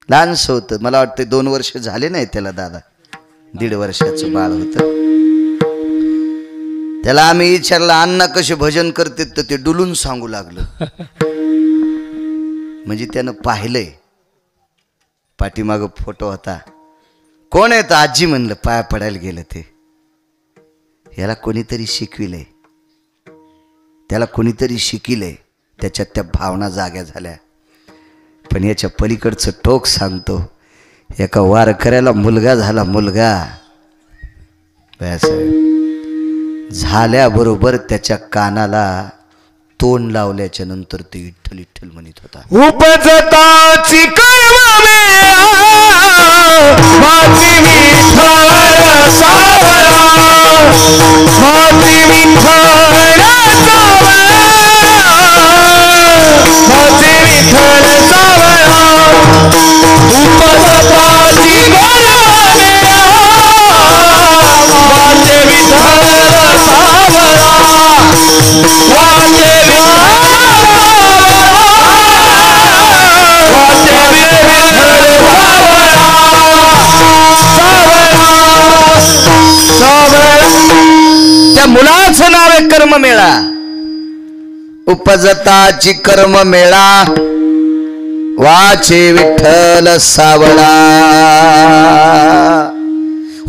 लहानसं होतं, मला वाटतं 2 वर्ष झाले नाही त्याला दादा, 1.5 वर्षाचं बाळ होतं. त्याला आम्ही विचारलं अण्णा कसे भजन करते, तर ते डुलून सांगू लागलं. म्हणजे त्यानं पाहिलंय, पाठीमाग फोटो होता. कोण आहे तर आजी म्हणलं, पाया पडायला गेलं. ते याला कोणीतरी शिकविलंय, त्याला कोणीतरी शिकिलंय, त्याच्यात त्या भावना जाग्या झाल्या. पण याच्या पलीकडचं टोक सांगतो, एका वारकऱ्याला मुलगा झाला. मुलगा झाल्याबरोबर त्याच्या कानाला तोंड लावल्याच्या नंतर ते विठ्ठल विठ्ठल म्हणत होता. उपजताची त्या मुलाचं नाव आहे कर्ममेळा. उपजताची कर्ममेळा वाचे विठ्ठल सावळा.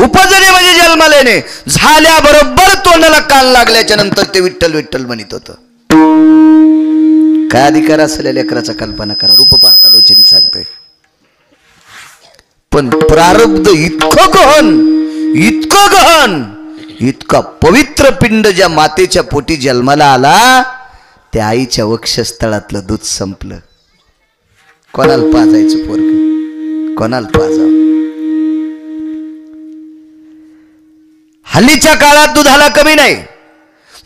उपजणे म्हणजे जन्मलेने, झाल्याबरोबर तोंडाला कान लागल्याच्या नंतर ते विठ्ठल विठ्ठल म्हणत होतं. काय अधिकार असलेल्या लेकराचा कल्पना करा. रूप पाहता लोचनी सांगते. पण प्रारब्ध इतकं गहन, इतकं गहन, इतका पवित्र पिंड ज्या मातेच्या पोटी जन्माला आला, त्या आईच्या वक्षस्थळातलं दूध संपलं. कोणाला पाजायचं पोरग, कोणाला पाजावं. हल्लीच्या काळात दुधाला कमी नाही.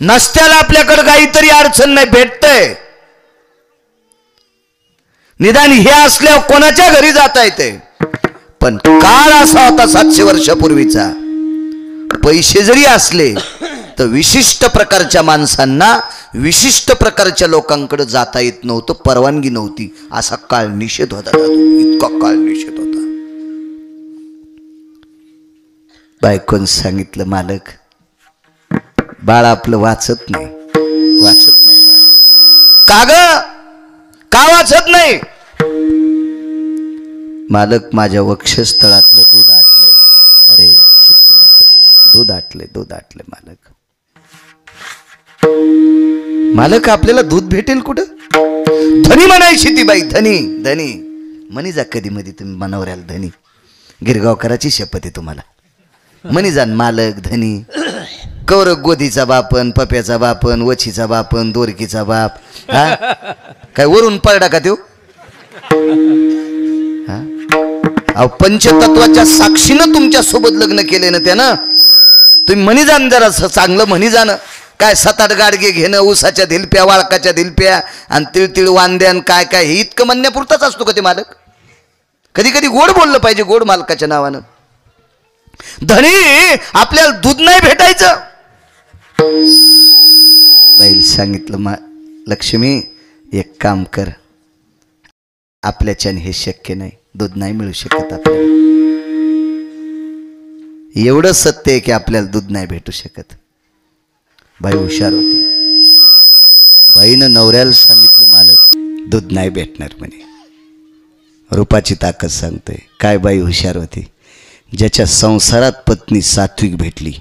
नसत्याला आपल्याकडे काहीतरी अडचण नाही, भेटतंय. निदान हे असल्यावर कोणाच्या घरी जाता येते. पण काळ असा होता 700 वर्षापूर्वीचा, पैसे जरी असले तर विशिष्ट प्रकारच्या माणसांना विशिष्ट प्रकारच्या लोकांकडे जाता येत नव्हतं, परवानगी नव्हती. असा काळ निषेध होता. इतका काळ निषेध होता. बायकोन सांगितलं, मालक बाळ आपलं वाचत नाही, वाचत नाही बाळ. का ग, का वाचत नाही? मालक माझ्या वक्षस्थळातलं दूध आटलंय. अरे शिट्टी नको, दूध आटलंय, दूध आटलंय. मालक आपल्याला दूध भेटेल कुठं? धनी म्हणायची ती बाई, धनी धनी म्हणी जा. कधी मध्ये तुम्ही मनवऱ्याला धनी, गिरगावकराची शपथ आहे तुम्हाला. म्हणी जाण मालक धनी. कौर गोधीचा बापन, पप्याचा बापन, वछीचा बापन, दोरकीचा बाप. हा काय वरून पडला का त्यो? हा पंचतत्वाच्या साक्षीनं तुमच्या सोबत लग्न केले ना त्यानं. तुम्ही म्हणी जाण जरा चांगलं म्हणी जाण. काय 7-8 गाडगे घेणं, ऊसाच्या धिलप्या, वाळकाच्या धिलप्या आणि तिळतिळ वांद्यान काय काय, हे इतकं म्हणण्यापुरताच असतो का ते मालक? कधी कधी गोड बोललं पाहिजे, गोड मालकाच्या नावानं. धनी आपल्याला दूध नाही भेटायचं. बाईल सांगितलं, लक्ष्मी एक काम कर, आपल्याच्याने हे शक्य नाही, दूध नाही मिळू शकत आपल्याला. एवढं सत्य आहे की आपल्याला दूध नाही भेटू शकत. बाई हुशार होती. बाईनं नवऱ्याला सांगितलं, मालक दूध नाही भेटणार म्हणे. रूपाची ताकद सांगते. काय बाई हुशार होती. ज्याच्या संसारात पत्नी सात्विक भेटली,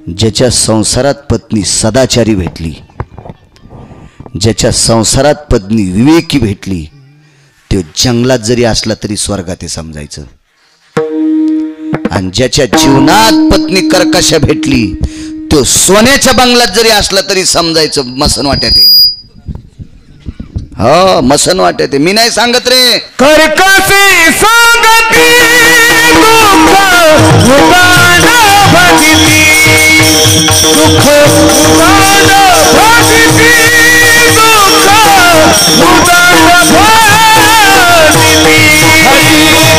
ज्याच्या संसारात पत्नी सदाचारी भेटली, ज्याच्या संसारात पत्नी विवेकी भेटली, तो जंगलात जरी असला तरी स्वर्गात आहे समजायचं. आणि ज्याच्या जीवनात पत्नी कर्कश भेटली, तो सोन्याच्या बंगल्यात जरी असला तरी समजायचं मसन वाट्यात आहे. हो मसन वाट्यात आहे. मी नाही सांगत रे. कर्कशी सांगती दुःख उदान भजिती, दुःख उदान भजिती, दुःख उदान भजिती.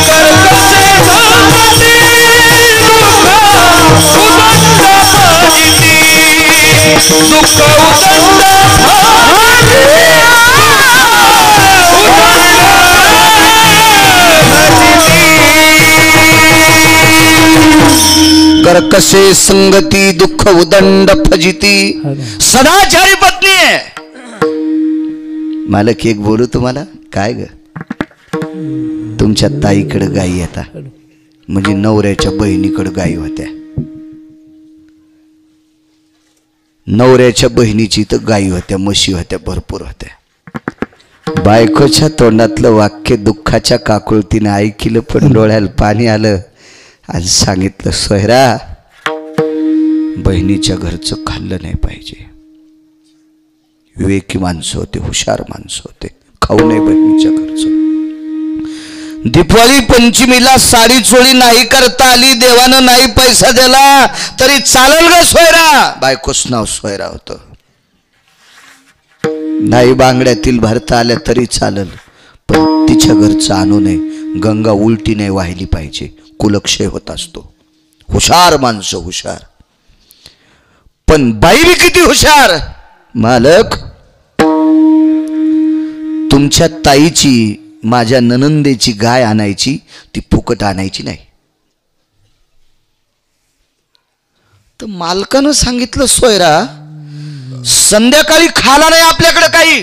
कर्कशी सांगती दुःख उदान भजिती, दुःख उदान भजिती. कर्कशे संगती दुःख उदंड फजिती. सदाचारी पत्नी आहे. मालक एक बोलू तुम्हाला, काय ग, तुमच्या ताईकडे गायी येतात, म्हणजे नवऱ्याच्या बहिणीकडे गायी होत्या. नवऱ्याच्या बहिणीची तर गायी होत्या, म्हशी होत्या, भरपूर होत्या. बायकोच्या तोंडातलं वाक्य दुःखाच्या काकुळतीने ऐकलं, पण डोळ्याला पाणी आलं आणि सांगितलं, सोयरा, बहिणीच्या घरचं खाल्लं नाही पाहिजे. विवेकी माणसं होते, हुशार माणसं होते, खाऊ नये बहिणीच्या घरचं. दीपावली पंचमीला साडी चोळी नाही करता आली, देवानं नाही पैसा दिला तरी चालेल ग सोयरा. बायकोच नाव सोयरा होतं. नाही बांगड्यातील भरता आल्या तरी चालेल, पण तिच्या घरचं आणू नये. गंगा उलटी नाही वाहिली पाहिजे, कुलक्षय होत असतो. हुशार माणसं, हुशार. पण बाई बी किती हुशार. मालक, तुमच्या ताईची, माझ्या ननंदेची गाय आणायची, ती फुकट आणायची नाही. तर मालकानं सांगितलं, सोयरा, संध्याकाळी खाला नाही आपल्याकडे काही,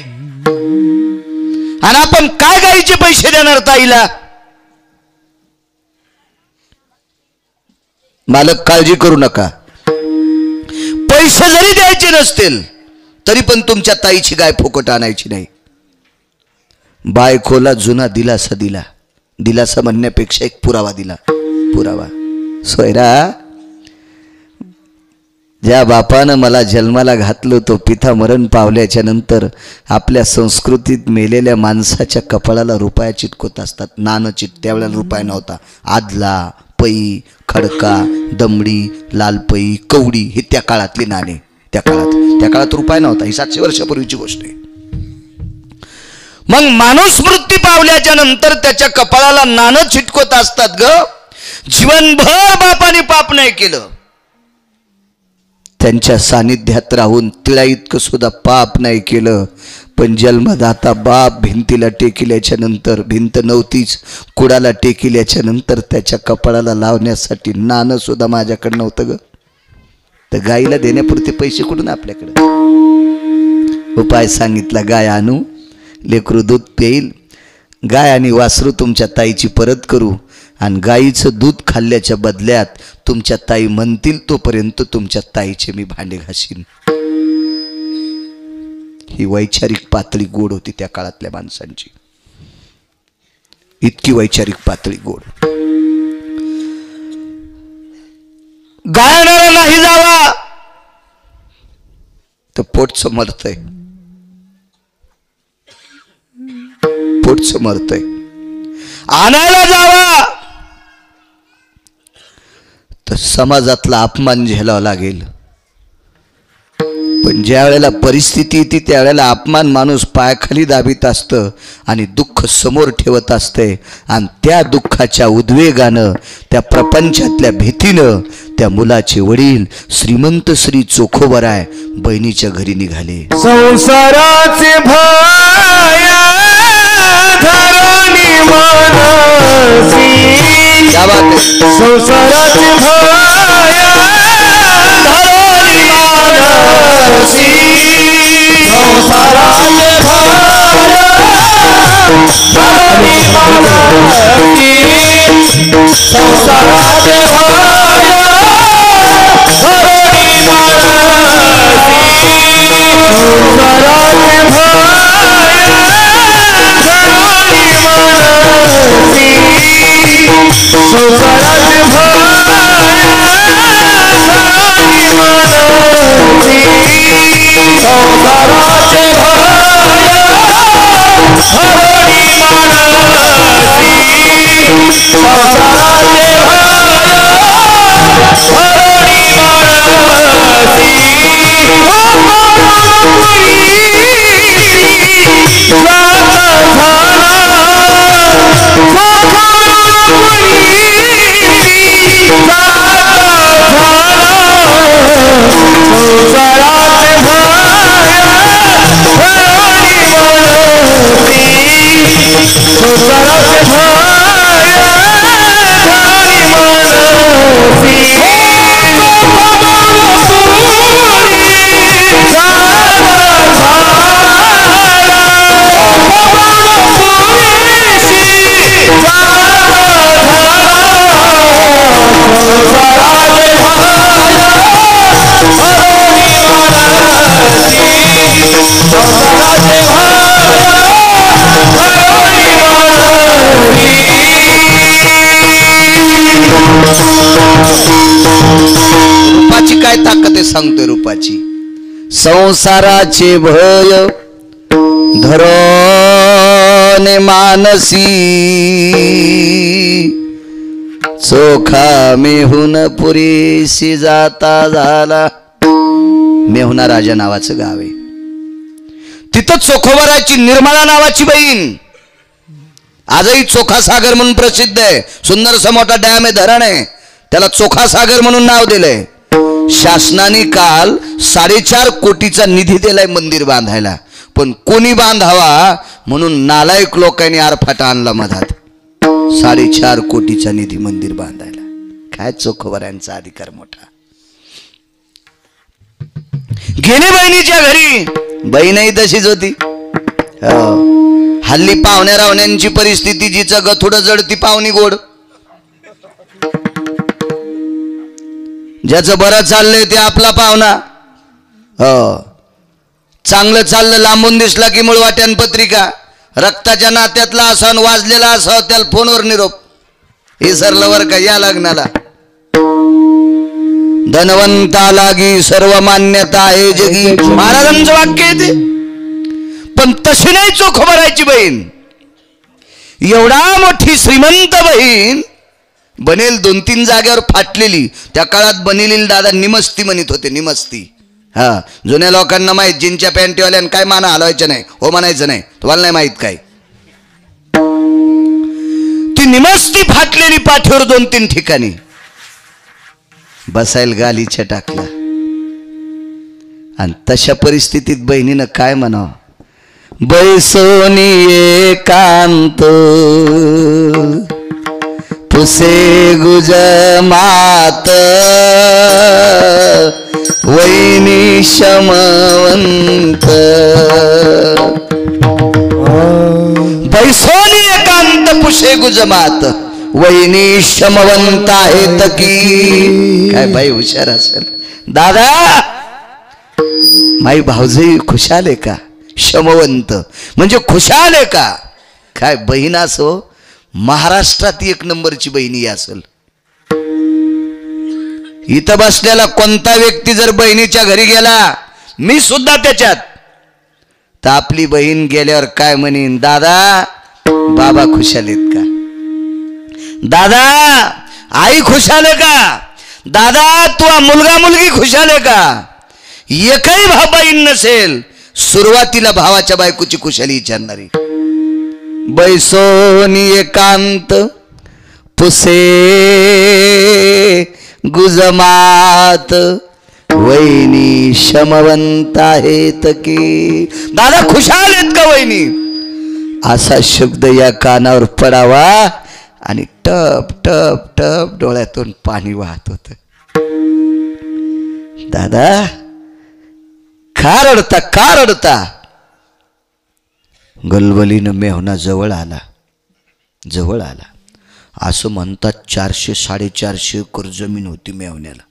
आणि आपण काय गाईचे पैसे देणार ताईला. मालक, काळजी करू नका, पैसे जरी द्यायचे नसतील तरी पण तुमच्या ताईची गाय फुकट आणायची नाही. बायकोला जुना दिलासा दिला. दिलासा म्हणण्यापेक्षा एक पुरावा दिला. पुरावा, सोयरा, ज्या बापानं मला जन्माला घातलं, तो पिता मरण पावल्याच्या नंतर आपल्या संस्कृतीत मेलेल्या माणसाच्या कपाळाला रुपया चिटकवत असतात. नाणं त्यावेळेला रुपया नव्हता. आदला, पई, खडका, दमडी, लालपई, कवडी, हे त्या काळातले नाणे. त्या काळात रुपया नव्हता. ही 700 वर्षापूर्वीची गोष्ट आहे. मग माणूस मृत्यू पावल्याच्या नंतर त्याच्या कपाळाला नाणं चिटकवत असतात ग. जीवनभर बापाने पाप नाही केलं, त्यांच्या सानिध्यात राहून तिळा इतकं सुद्धा पाप नाही केलं, पण जन्मदाता बाप भिंतीला टेकिल्याच्या नंतर, भिंत नव्हतीच, कुडाला टेकिल्याच्या नंतर त्याच्या कपाळाला लावण्यासाठी नाणं सुद्धा माझ्याकडे नव्हतं ग. तर गाईला देण्यापुरते पैसे कुठून आपल्याकडे. उपाय सांगितला, गाय आणू, लेकरू दूध पेईल, गाय आणि वासरू तुमच्या ताईची परत करू, आणि गाईचं दूध खाल्ल्याच्या बदल्यात तुमच्या ताई म्हणतील तोपर्यंत तुमच्या ताईचे मी भांडे घासीन. ही वैचारिक पातळी गोड होती त्या काळातल्या माणसांची. इतकी वैचारिक पातळी गोड. गायणारा नाही जावा तर पोटचं मरतय, पोटचं मरतय. आणायला जावा तर समाजातला अपमान झेलावा लागेल. पण ज्या वेळेला परिस्थिती येते त्यावेळेला अपमान माणूस पायाखाली दाबीत असतं आणि दुःख समोर ठेवत असते, आणि त्या दुःखाच्या उद्वेगानं, त्या प्रपंचातल्या भीतीनं त्या मुलाचे वडील श्रीमंत श्री चोखोबराय बहिणीच्या घरी निघाले. संसाराचे भया धरणी मनसी, संसाराचे भया धरणी मनसी, संसाराचे भया धरणी मनसी, संसाराचे भया धरणी मनसी, संसाराचे संसाराचे ते सांगतोय रूपाची. संसाराचे भय धरोने मानसी, चोखा मेहुन पुरीशी जाता झाला. मेहुणा राजा नावाचं गाव आहे. तिथं चोखोबराची निर्मळा नावाची बहीण, आजही चोखा सागर म्हणून प्रसिद्ध आहे. सुंदरसा मोठा डॅम आहे, धरण आहे, त्याला चोखा सागर म्हणून नाव दिलंय. शासनाने काल 4.5 कोटीचा निधी दिलाय मंदिर बांधायला, पण कोणी बांधावा म्हणून नालायक लोकांनी आरफाटा आणला मधात. 4.5 कोटीचा निधी मंदिर बांधायला. काय चोखोबऱ्यांचा अधिकार मोठा. गेले बहिणीच्या घरी, बहीणही तशीच होती. हल्ली पाहुण्या रावण्यांची परिस्थिती, जिचं गथुडं जडती पाहुणी गोड. ज्याचं बरं चाललंय ते आपला पाहुणा. चांगलं चाललं लांबून दिसला की मुळवाट्यान पत्रिका. रक्ताच्या नात्यातला असा वाजलेला असावं त्याला फोनवर निरोप. हे सरलं वर का या लग्नाला. धनवंता लागी सर्व मान्यता आहे जगी, महाराजांचं वाक्य आहे ते. पण तशी नाही चोखोबराची बहीण. एवढा मोठी श्रीमंत बहीण बनेल 2-3 जागेवर फाटलेली. त्या काळात बनेलील दादा निमस्ती म्हणत होते, निमस्ती. जुन्या लोकांना माहित, जिनच्या पॅन्टीवाल्यानं काय माना हलवायचं नाही, हो म्हणायचं नाही. तुम्हाला नाही माहित काय. ती निमस्ती फाटलेली पाठीवर 2-3 ठिकाणी. बसायला गालीच्या टाकला. आणि तशा परिस्थितीत बहिणीनं काय म्हणावं. बैसोनी एकांत पुसे गुज मात, वैनी शमवंत. बैसोनी एकांत पुसे गुज मात, वैनी शमवंत आहेत की. काय बाई हुशार असेल. दादा माई भाऊजी खुशाल आहे का. शमवंत म्हणजे खुशाल आहे का. काय बहीण असो, महाराष्ट्रात 1 नंबरची बहिणी असेल. इथं बसलेला कोणता व्यक्ती जर बहिणीच्या घरी गेला, मी सुद्धा त्याच्यात, तर आपली बहीण गेल्यावर काय म्हणेन. दादा बाबा खुशाल आहेत का. दादा आई खुशाल आहे का. दादा तू मुलगा मुलगी खुशाल आहे का. एकही भाव बहीण नसेल, सुरुवातीला भावाच्या बायकोची खुशाली विचारणारी. बैसोनी एकांत पुसे गुजमात, वहिनी शमवंत आहेत की. दादा खुशाल आहेत का वहिनी. असा शब्द या कानावर पडावा आणि टप टप टप डोळ्यातून पाणी वाहत होत. दादा का रडता, का रडता. गलबलीनं मेहुणा जवळ आला, जवळ आला. असं म्हणतात 400-450 एकर जमीन होती मेहुण्याला.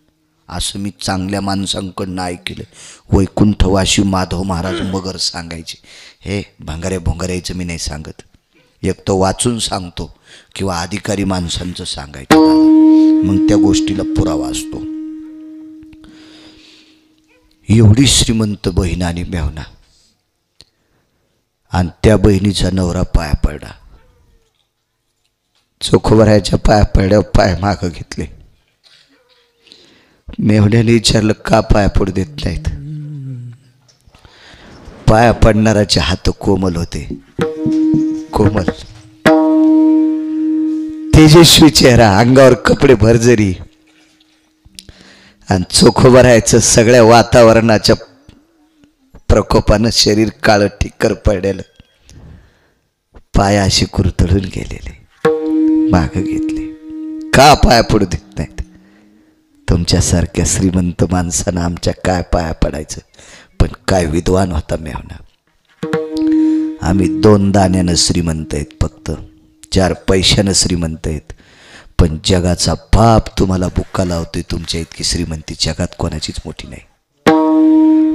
असं मी चांगल्या माणसांकडनं ऐकलं. वैकुंठवाशी माधव महाराज मगर सांगायचे. हे भंगाऱ्या भोंगाऱ्याचं मी नाही सांगत, एक तो वाचून सांगतो किंवा अधिकारी माणसांचं सांगायचं, मग त्या गोष्टीला पुरावा असतो. एवढी श्रीमंत बहीण आणि मेहुणा, आणि त्या बहिणीचा नवरा पाया पडला. चोखोबराच्या पाया पडल्यावर पाय मागं घेतले. मेहुण्याने विचारलं का पाया पडू देत नाहीत. पाया पडणाराचे हात कोमल होते, कोमल तेजस्वी चेहरा, अंगावर कपडे भरजरी, आणि चोखोबरायचं सगळ्या वातावरणाच्या प्रकोपानं शरीर काळं ठिक्कर पडलेलं. पाय अशी कुरतडून गेलेले, मागं घेतले. का पाया पडू देत नाहीत. तुमच्यासारख्या श्रीमंत माणसानं आमच्या काय पाया पडायचं. पण काय विद्वान होता मेहुणा. आम्ही 2 दाण्यानं श्रीमंत आहेत, फक्त 4 पैशानं श्रीमंत आहेत. पण जगाचा बाप तुम्हाला बुक्का लावतोय. तुमच्या इतकी श्रीमंती जगात कोणाचीच मोठी नाही.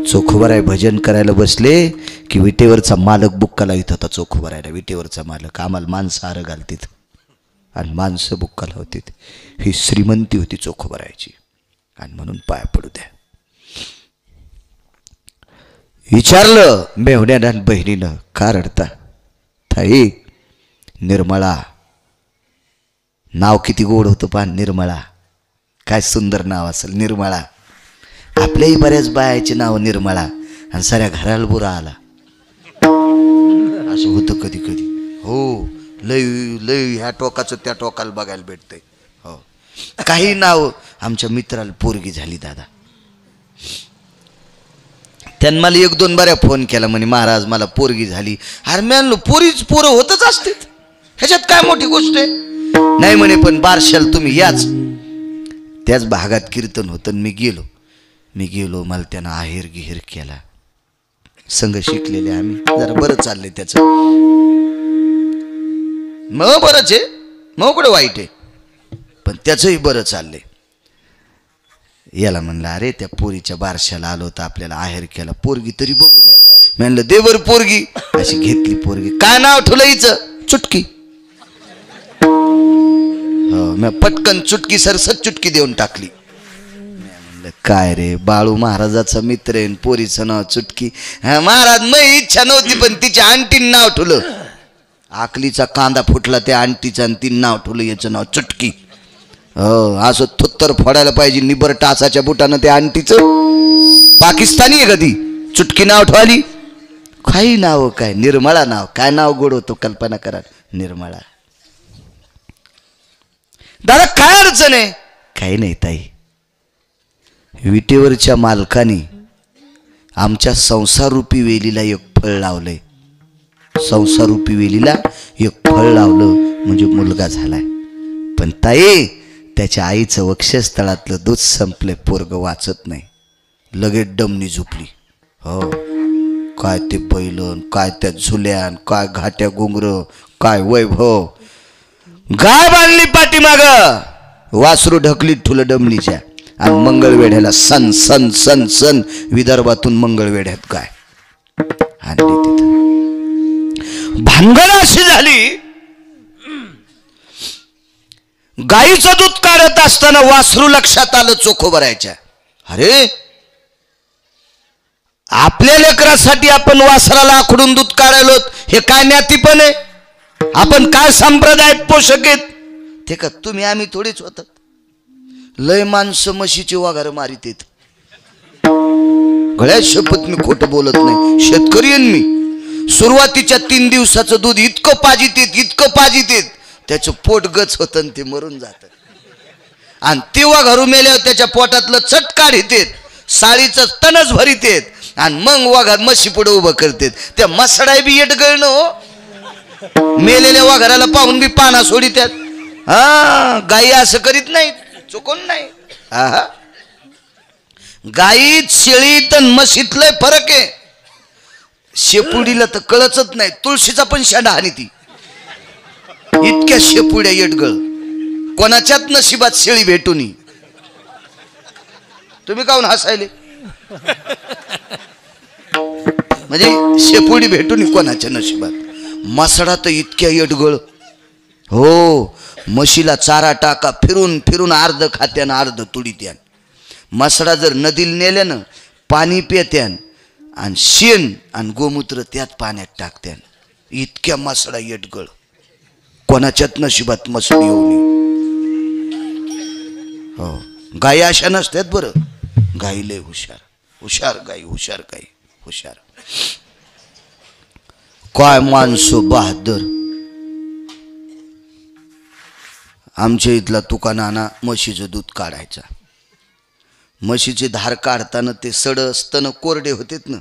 चोखोबराय भजन करायला बसले की विटेवरचा मालक बुक्का लावित होता. चोखोबरायला विटेवरचा मालक, आम्हाला माणसं आरं घालतीत आणि माणसं बुक्का लावतीत. ही श्रीमंती होती चोखोबरायची. आणि म्हणून पाया पडू द्या. विचारलं मेहुण्यानं आणि बहिणीनं, का रडता? ताई, निर्मळा. नाव किती गोड होतं पहा, निर्मळा. काय सुंदर नाव असेल, निर्मळा. आपल्याही बऱ्याच बायाचे नाव निर्मळा आणि साऱ्या घराला बुरा आला. असं होतं कधी कधी. हो, लय लय ह्या टोकाचं त्या टोकाला बघायला भेटतंय. हो, काही नाव. आमच्या मित्राला पोरगी झाली दादा. त्यानं मला 1-2 बऱ्या फोन केला, म्हणे महाराज मला पोरगी झाली. अरे मी पोरं होतच असते, ह्याच्यात काय मोठी गोष्ट आहे. नाही म्हणे, पण बारशाल तुम्ही याच. त्याच भागात कीर्तन होतं, मी गेलो. मला त्यानं आहेर गिहेर केला. संघ शिकलेले आम्ही, जरा बरं चाललंय त्याचं. मग बरंच आहे, मग कुठे वाईट आहे, पण त्याचंही बरं चाललंय. याला म्हणलं, अरे त्या पोरीच्या बारशाला आलो तर आपल्याला आहेर केला, पोरगी तरी बघू द्या. म्हणलं दे बर पोरगी. अशी घेतली पोरगी. काय नाव ठेवलं हिचं? चुटकी. हो, मी पटकन चुटकी सरसत चुटकी देऊन टाकली. म्हणलं काय रे, बाळू महाराजाचा मित्र आहे, पोरीचं नाव चुटकी. हा महाराज, मग इच्छा नव्हती पण तिच्या आंटीन नाव ठेवलं. आकलीचा कांदा फुटला त्या आंटीचा आणि तीन नाव ठेवलं याचं नाव चुटकी. हो, असं थुत्तर फोडायला पाहिजे निबर टासाच्या बुटानं त्या आंटीचं. पाकिस्तानी आहे कधी चुटकी नाव ठेवली. काही नाव, काय निर्मळा नाव. काय नाव गोड होतो, कल्पना करा, निर्मळा. दादा काय अडचण आहे? काही नाही ताई, विटेवरच्या मालकाने आमच्या संसारूपी वेलीला एक फळ लावलंय. संसारूपी वेलीला एक फळ लावलं म्हणजे मुलगा झालाय. पण ताई, त्याच्या आईचं वक्षस्थळातलं दूध संपले, पोरग वाचत नाही. लगेच डमनी झुपली. हो, काय ते बैलन, काय त्या झुल्यान, काय घाट्या गुंगर, काय वैभव. गाय बांधली पाठीमाग, वासरू ढकलीत ठुलं डमणीच्या. आणि मंगळवेढ्याला सन सन सन सन, विदर्भातून मंगळवेढ्यात गाय आणली. तिथं भानगड अशी झाली, गाईचं दूध काढत असताना वासरू लक्षात आलं चोखोबरायच्या. अरे, आपल्या लेकरासाठी आपण वासराला आखडून दूध काढायलो, हे काय ज्ञातीपण आहे? आपण काय संप्रदायात पोषक आहेत? ते का तुम्ही आम्ही थोडीच होतात. लय माणसं म्हशीची वाघार मारित येत. गळ्यात शपथ मी खोटं बोलत नाही, शेतकरी आहे मी. सुरुवातीच्या 3 दिवसाचं दूध इतकं पाजित येत, त्याचं पोट गच होतं आणि ते मरून जात. आणि तेव्हा घरू मेल्यावर त्याच्या पोटातलं चट काढीत येत, साळीचं तणच भरीत येत, आणि मग वाघात म्हशी पुढे उभं करतेत. त्या मसडाय बी येट गळणं हो. मेलेल्या वाघराला पाहून बी पाना सोडित्यात. हा, गाई असं करीत नाहीत, चुकून नाही. हा, गाईत शेळीत आणि म्हशीत लय फरक आहे. शेपुडीला तर कळचत नाही, तुळशीचा पण शेंडा हानी ती. इतक्या शेपुड्या येटगळ, कोणाच्याच नशिबात शेळी भेटूनी. तुम्ही काहून हसायले? म्हणजे शेपुडी भेटूनी कोणाच्या नशिबात. मसडा तर इतक्या येटगळ. हो, म्हशीला चारा टाका, फिरून फिरून अर्ध खात्यान अर्ध तुडीत्यान. मसडा जर नदीला नेल्यानं पाणी पित्यान आणि शेण आणि गोमूत्र त्यात पाण्यात टाकत्यान. इतक्या मसडा येटगळ, कोणाच्यात नशिबात मसडी येऊनी. हो, गाई अशा नसतात बरं. गाई लय हुशार, हुशार गाई, हुशार गाई, हुशार. काय माणसं बहादर. आमच्या इथला तुका नाना म्हशीचं दूध काढायचा. म्हशीचे धार काढताना ते सड स्तन कोरडे होतेत ना,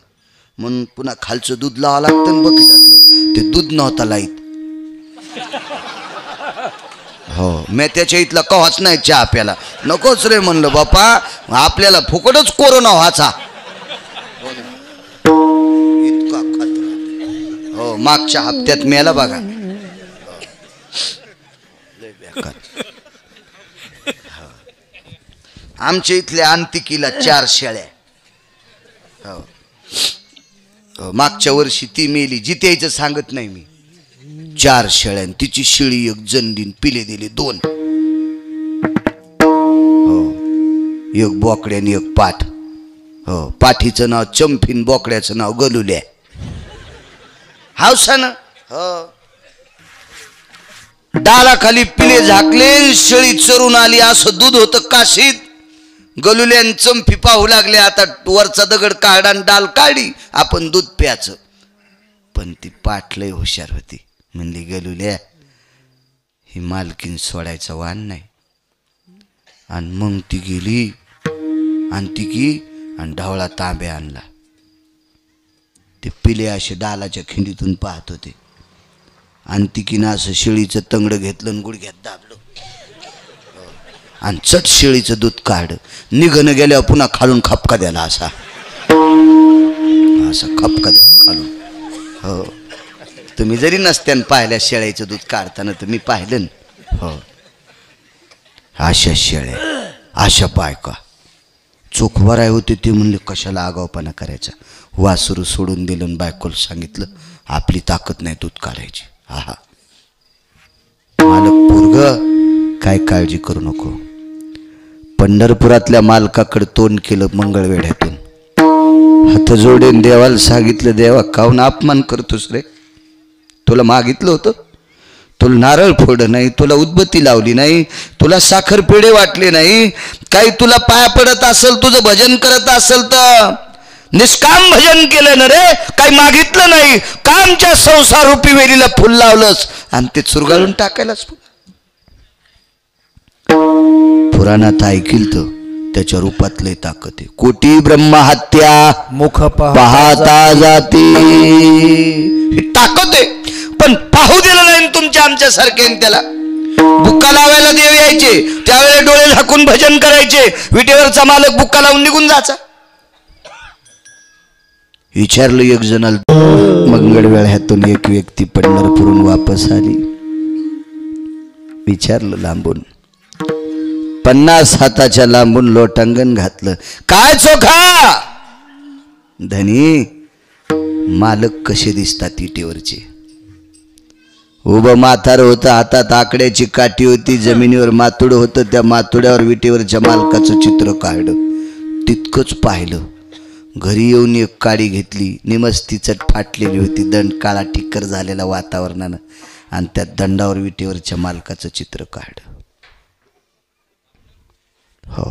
म्हणून पुन्हा खालचं दूध लावा लागतं ना बकेटातलं. ते दूध नव्हता लाईत. हो, मी त्याच्या इथला कवाच नाही चहा प्याला. नकोच रे म्हणलं बापा, आपल्याला फुकटच कोरोना व्हायचा. इतका खात. हो, मागच्या हप्त्यात मेला बघा. आमच्या इथल्या अंतिकीला 4 शेळ्या. हो, मागच्या वर्षी ती मेली, जित्याचं सांगत नाही मी. 4 शेळ्या, तिची शेळी एक जंडीन, पिले दिले 2. हो, एक बोकड्याने एक पाठ. हो, पाठीचं नाव चंफीन, बोकड्याचं नाव गलुल्या. हावसानं हो. डालाखाली पिले झाकले, शेळी चरून आली असं दूध होतं काशीत. गलुल्यान चंफी पाहू लागले, आता वरचा दगड काढा आणि डाल काढी, आपण दूध प्यायचं. पण ती पाठ लय हुशार होती. म्हणली गलुल्या ही मालकीन सोडायचा वाण नाही. आणि मग ती गेली आणि ढवळा तांब्या आणला. ते पिले असे डालाच्या खिंडीतून पाहत होते. आणि तिकीनं असं शेळीचं तंगड घेतलं आणि गुडघ्यात दाबलं आणि चट शेळीचं दूध काढ. निघणं गेल्यावर पुन्हा खालून खपका द्याला, असा खपका द्या खालून. हो, तुम्ही जरी नसत्यान पाहिल्या शेळ्याचं दूध काढताना तर मी पाहिलं ना. हो, अशा शेळ्या, अशा बायका चोखवाराय होते. ते म्हणले कशाला आगावपणा करायचा. वासरू सोडून दिलं आणि बायकोला सांगितलं आपली ताकद नाही दूध काढायची. हा मालक पोरग काय काळजी करू नको. पंढरपुरातल्या मालकाकडे तोंड केलं मंगळवेढ्यातून. हात जोडेन देवाला सांगितलं, देवा काहून अपमान करतोस रे. तुला मागितलं होतं, तुला नारळ फोड नाही, तुला उदबत्ती लावली नाही, तुला साखर पेढे वाटले नाही, काही तुला पाया पडत असेल, तुझं भजन करत असेल तर निष्काम भजन केलं ना रे. काही मागितलं नाही, कामच्या संसार रूपी वेलीला फुल लावलंस आणि ते चुरगाळून टाकायलाच. पुराणात ऐकील तर त्याच्या रूपात लय ताकद आहे. कोटी ब्रह्म हत्या मुख पाहता जाते, ही ताकद आहे. पण पाहू दिलं नाही तुमच्या आमच्या सारखे. त्याला बुक्का लावायला देव यायचे, त्यावेळेला डोळे झाकून भजन करायचे. विटेवरचा मालक बुक्का लावून निघून जायचा. विचारलं एक जणाला, मंगळवेढ्यातून एक व्यक्ती पंढरपूरून वापस आली. विचारलं लांबून, 50 हाताच्या लांबून लोटांगण घातलं, काय चोखा धनी मालक कसे दिसतात इटेवरचे. उभं म्हातार होतं, हातात आकड्याची काठी होती, जमिनीवर मातुड होतं. त्या मातुड्यावर विटेवरच्या मालकाचं चित्र काढलं. तितकंच पाहिलं. घरी येऊन एक काडी घेतली, निमस्ती चट फाटलेली होती, दंड काळा टिक्कर झालेला वातावरणानं, आणि त्या दंडावर विटेवरच्या मालकाचं चित्र काढलं. हो,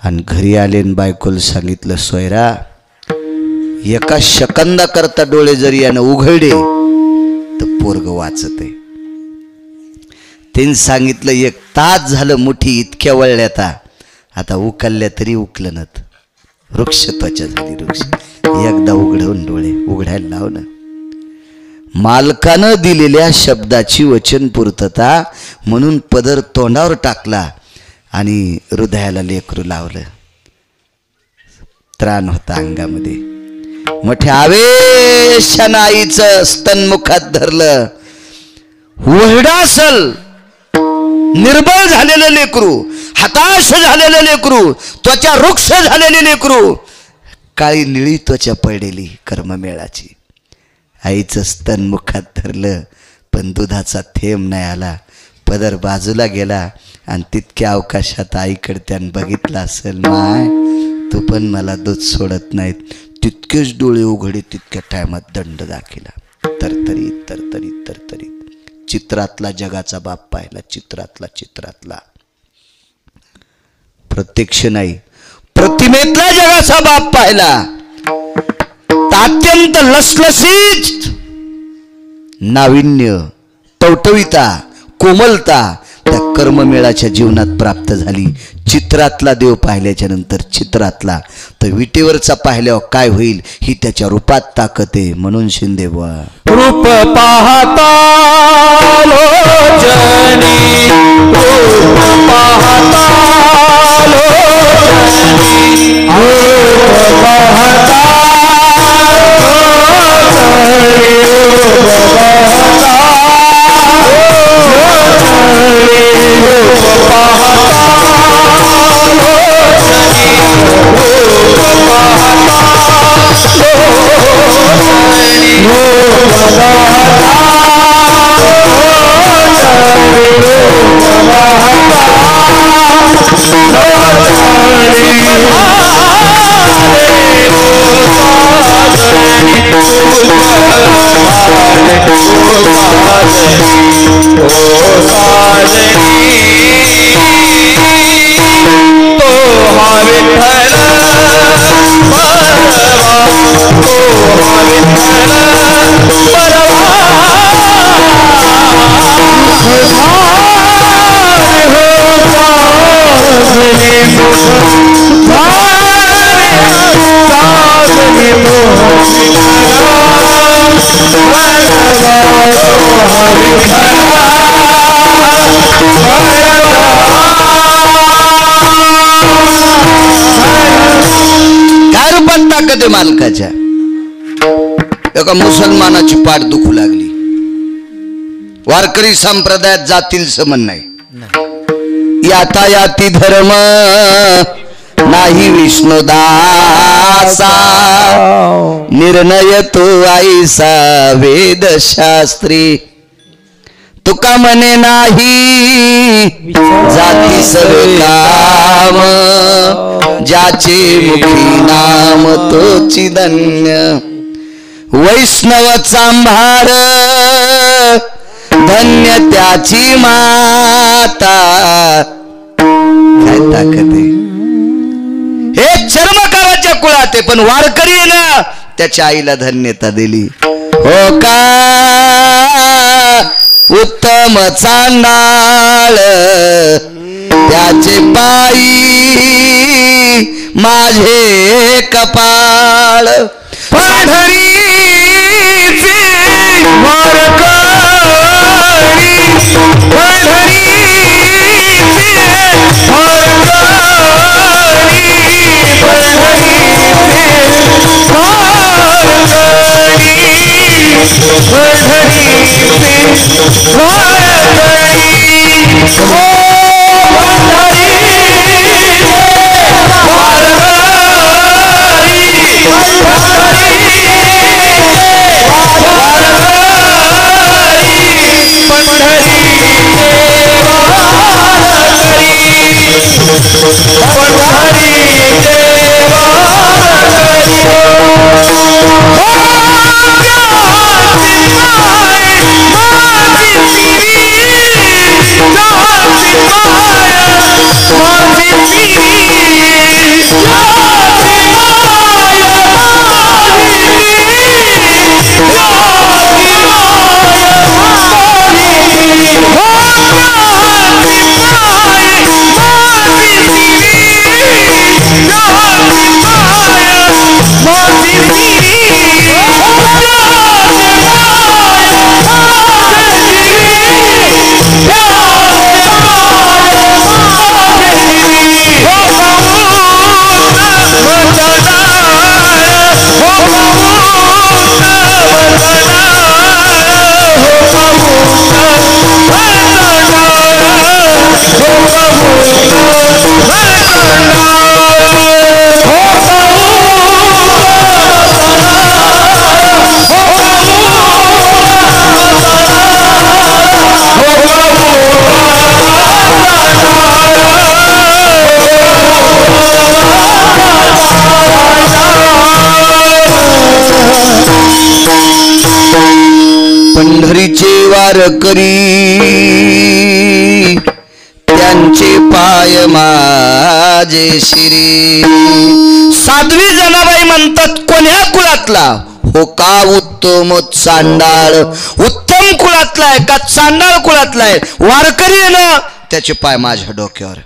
आणि घरी आले आणि बायकोला सांगितलं, सोयरा एका सेकंदा करता डोळे जरी यानं उघडले तर पोरग वाचत आहे. त्यांनी सांगितलं 1 तास झालं मुठी इतक्या वळल्यात, आता उकलल्या तरी उकलनत. वृक्ष त्वचा झाली वृक्ष. एकदा उघडवून डोळे उघडायला लावलं. मालकानं दिलेल्या शब्दाची वचन पूर्तता म्हणून पदर तोंडावर टाकला आणि हृदयाला लेकरू लावलं. त्राण होता अंगामध्ये. मोठ्या आवेशानं आईचं स्तनमुखात धरलं. वहडा असल, निर्बळ झालेलं लेकरू, हताश झालेलं लेकरू, त्वचा वृक्ष झालेले लेकरू, काळी निळी त्वचा पडलेली कर्ममेळाची. आईचं स्तन मुखात धरलं, पण दुधाचा थेंब नाही आला. पदर बाजूला गेला आणि तितक्या अवकाशात आईकडे त्यानं बघितलं असेल, माय तू पण मला दूध सोडत नाहीत. तितकेच डोळे उघडे, तितक्या टायमात दंड दाखिला. तरतरीत तरतरीत तरतरीत चित्रातला जगाचा बाप पाहिला. चित्रातला प्रत्यक्ष नाही, प्रतिमेतला जगाचा बाप पाहिला. अत्यंत लसलसीत नाविन्य, टवटवीता, कोमलता त्या कर्ममेळाच्या जीवनात प्राप्त झाली. चित्रातला देव पाहिल्याच्या नंतर चित्रातला तर विटेवरचा पाहिल्यावर काय होईल ही त्याच्या रूपात ताकद आहे. म्हणून शिंदे बुवा रूप पाहता लोचनी, रूप पाहता लोचनी, रूप पाहता ओ साजनी तो हा विठ्ठल परवा तो हा विठ्ठल परवा काय रूपात ताकद आहे मालकाच्या. एका मुसलमानाची पाठ दुखू लागली. वारकरी संप्रदायात जातील समन नाही. यातायाती धर्म नाही विष्णुदासा निर्णय तो आईसा वेदशास्त्री. तुका म्हणे नाही जाती सर्व काम ज्याचे मुखी नाम तोची धन्य. वैष्णव चांभार धन्य त्याची माता. काय ताकद आहे. हे चर्मकाराच्या कुळात आहे पण वारकरी आहे ना त्याच्या आईला धन्यता दिली. हो का उत्तम चांडाळ त्याचे पायी माझे कपाळ. पंढरीचे वारकरी पंढरीचे वारकरी पंढरीचे पंढरीचे वारकरी त्यांचे पाय माझे शिरी. साध्वी जनाबाई म्हणतात कोण्या कुळातला हो का उत्तम चांडाळ. उत्तम कुळातला आहे का चांडाळ कुळातला आहे. वारकरी आहे ना त्याचे पाय माझ्या डोक्यावर.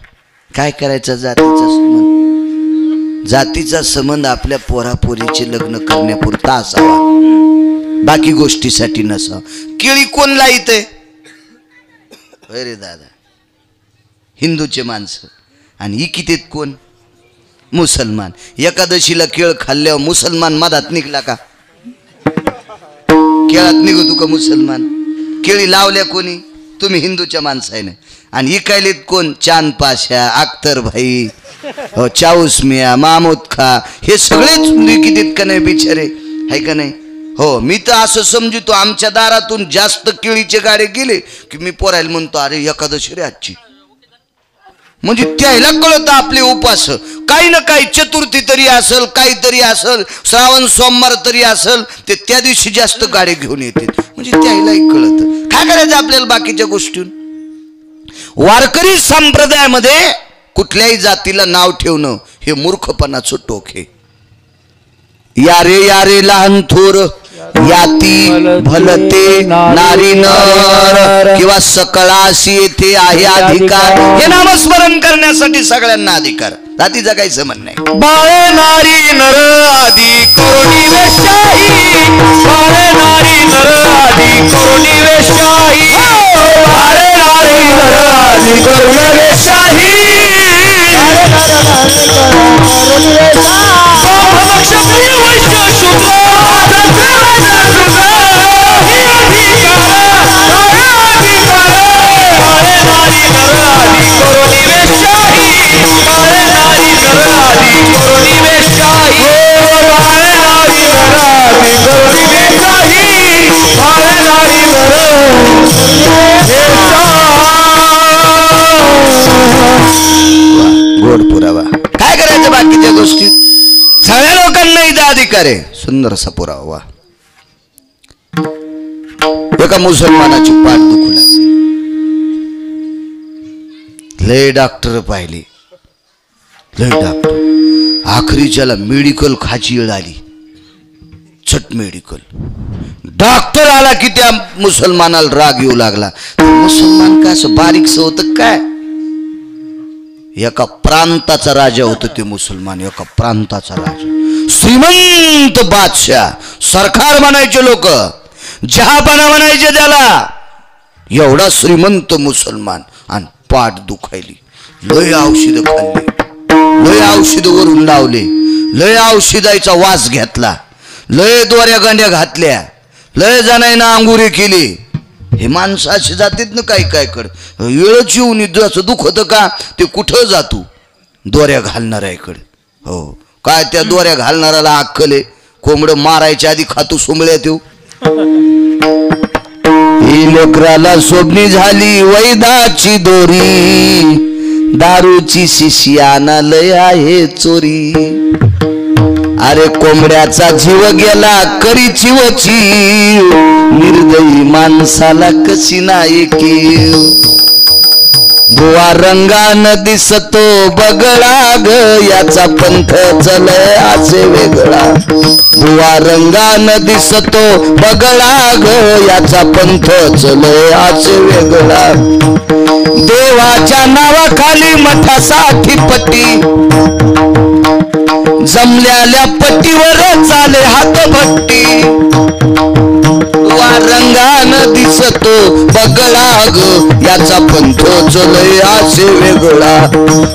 काय करायचं जातीचा संबंध. जातीचा संबंध आपल्या पोरापोरीचे लग्न करण्यापुरता असावा बाकी गोष्टीसाठी नसावा. केळी कोण लाईत अरे दादा हिंदूचे माणसं आणि इकितेत कोण मुसलमान. एकादशीला केळ खाल्ल्यावर मुसलमान मधात निघला का. केळात निघतो का मुसलमान. केळी लावल्या कोणी तुम्ही हिंदूच्या माणसाने आणि इकायलेत कोण चांद पाशा अख्तर भाई चाऊस मिया मामूद खा हे सगळेच इकितेत का नाही बिचारे आहे का नाही. हो मी तर असं समजतो आमच्या दारातून जास्त केळीचे गाडे गेले की मी पोरायला म्हणतो अरे एकादशी रे आजची. म्हणजे त्याला कळत आपले उपास काही ना काही चतुर्थी तरी असेल, काहीतरी असेल, श्रावण सोमवार तरी असेल, ते त्या दिवशी जास्त गाडी घेऊन येते. म्हणजे त्यालाही कळत. काय करायचं आपल्याला बाकीच्या गोष्टी. वारकरी संप्रदायामध्ये कुठल्याही जातीला नाव ठेवणं हे मूर्खपणाचं टोक आहे. यारे यारे लहान थोर, याती भलते नारी नर किंवा सकळाशी येथे आहे अधिकार. हे नामस्मरण करण्यासाठी सगळ्यांना अधिकार. जातीचा काही संबंध नाही. बाळे नारी नर आदी करुणी वेशाही, बाळे नारी नर आदी करुणी वेशाही, बाळे नारी नर आदी करुणी वेशाही, क्षत्रिय वैश्य शूद्र गोड पुरावा. काय करायचं बाकीच्या गोष्टी. सगळ्या लोकांना इथं अधिकार आहे. सुंदर असा पुरावा. एका मुसलमानाची पाठ दुखू लागली. लय डॉक्टर पाहिले, लय डॉक्टर. आखरीच्याला मेडिकल खाची वेळ आली. चट मेडिकल. डॉक्टर आला की त्या मुसलमानाला राग येऊ लागला. मुसलमान काय असं बारीकस होतं काय. एका प्रांताचा राजा होता ते मुसलमान. एका प्रांताचा राजा, श्रीमंत बादशाह, सरकार म्हणायचे लोक, जहापणा म्हणायचे त्याला. एवढा श्रीमंत मुसलमान आणि पाठ दुखायली. लय औषध खाल्ली, लय औषध वरून लावले, लय औषधाचा वास घेतला, लय दोऱ्या गांड्या घातल्या, लय जणांना अंगुरी केली. हे माणसं असे जातात ना काही काय कड. वेळच येऊन जसं दुखत का ते कुठं जातो दोऱ्या घालणाऱ्याकडे. हो काय त्या दोऱ्या घालणाऱ्याला अक्कल आहे. कोंबड मारायच्या आधी खातो सुंबळ्या देऊ. ही लेकराला सोबणी झाली वैदाची दोरी, दारूची शिष्याना लय आहे चोरी. अरे कोंबड्याचा जीव गेला करी चिवची, निर्दयी माणसाला कशी नाही की. बुवा रंगानं दिसतो बगळा ग, याचा पंथ चलय असे वेगळा. बुवा रंगानं दिसतो बगळा ग, याचा पंथ चलय असे वेगळा. देवाच्या नावाखाली मठासाठी पट्टी, जमल्याल्या पट्टीवर चाले हातभट्टी. बुवा रंगानं दिसतो बगळा ग, याचा पंथ चलय असे वेगळा.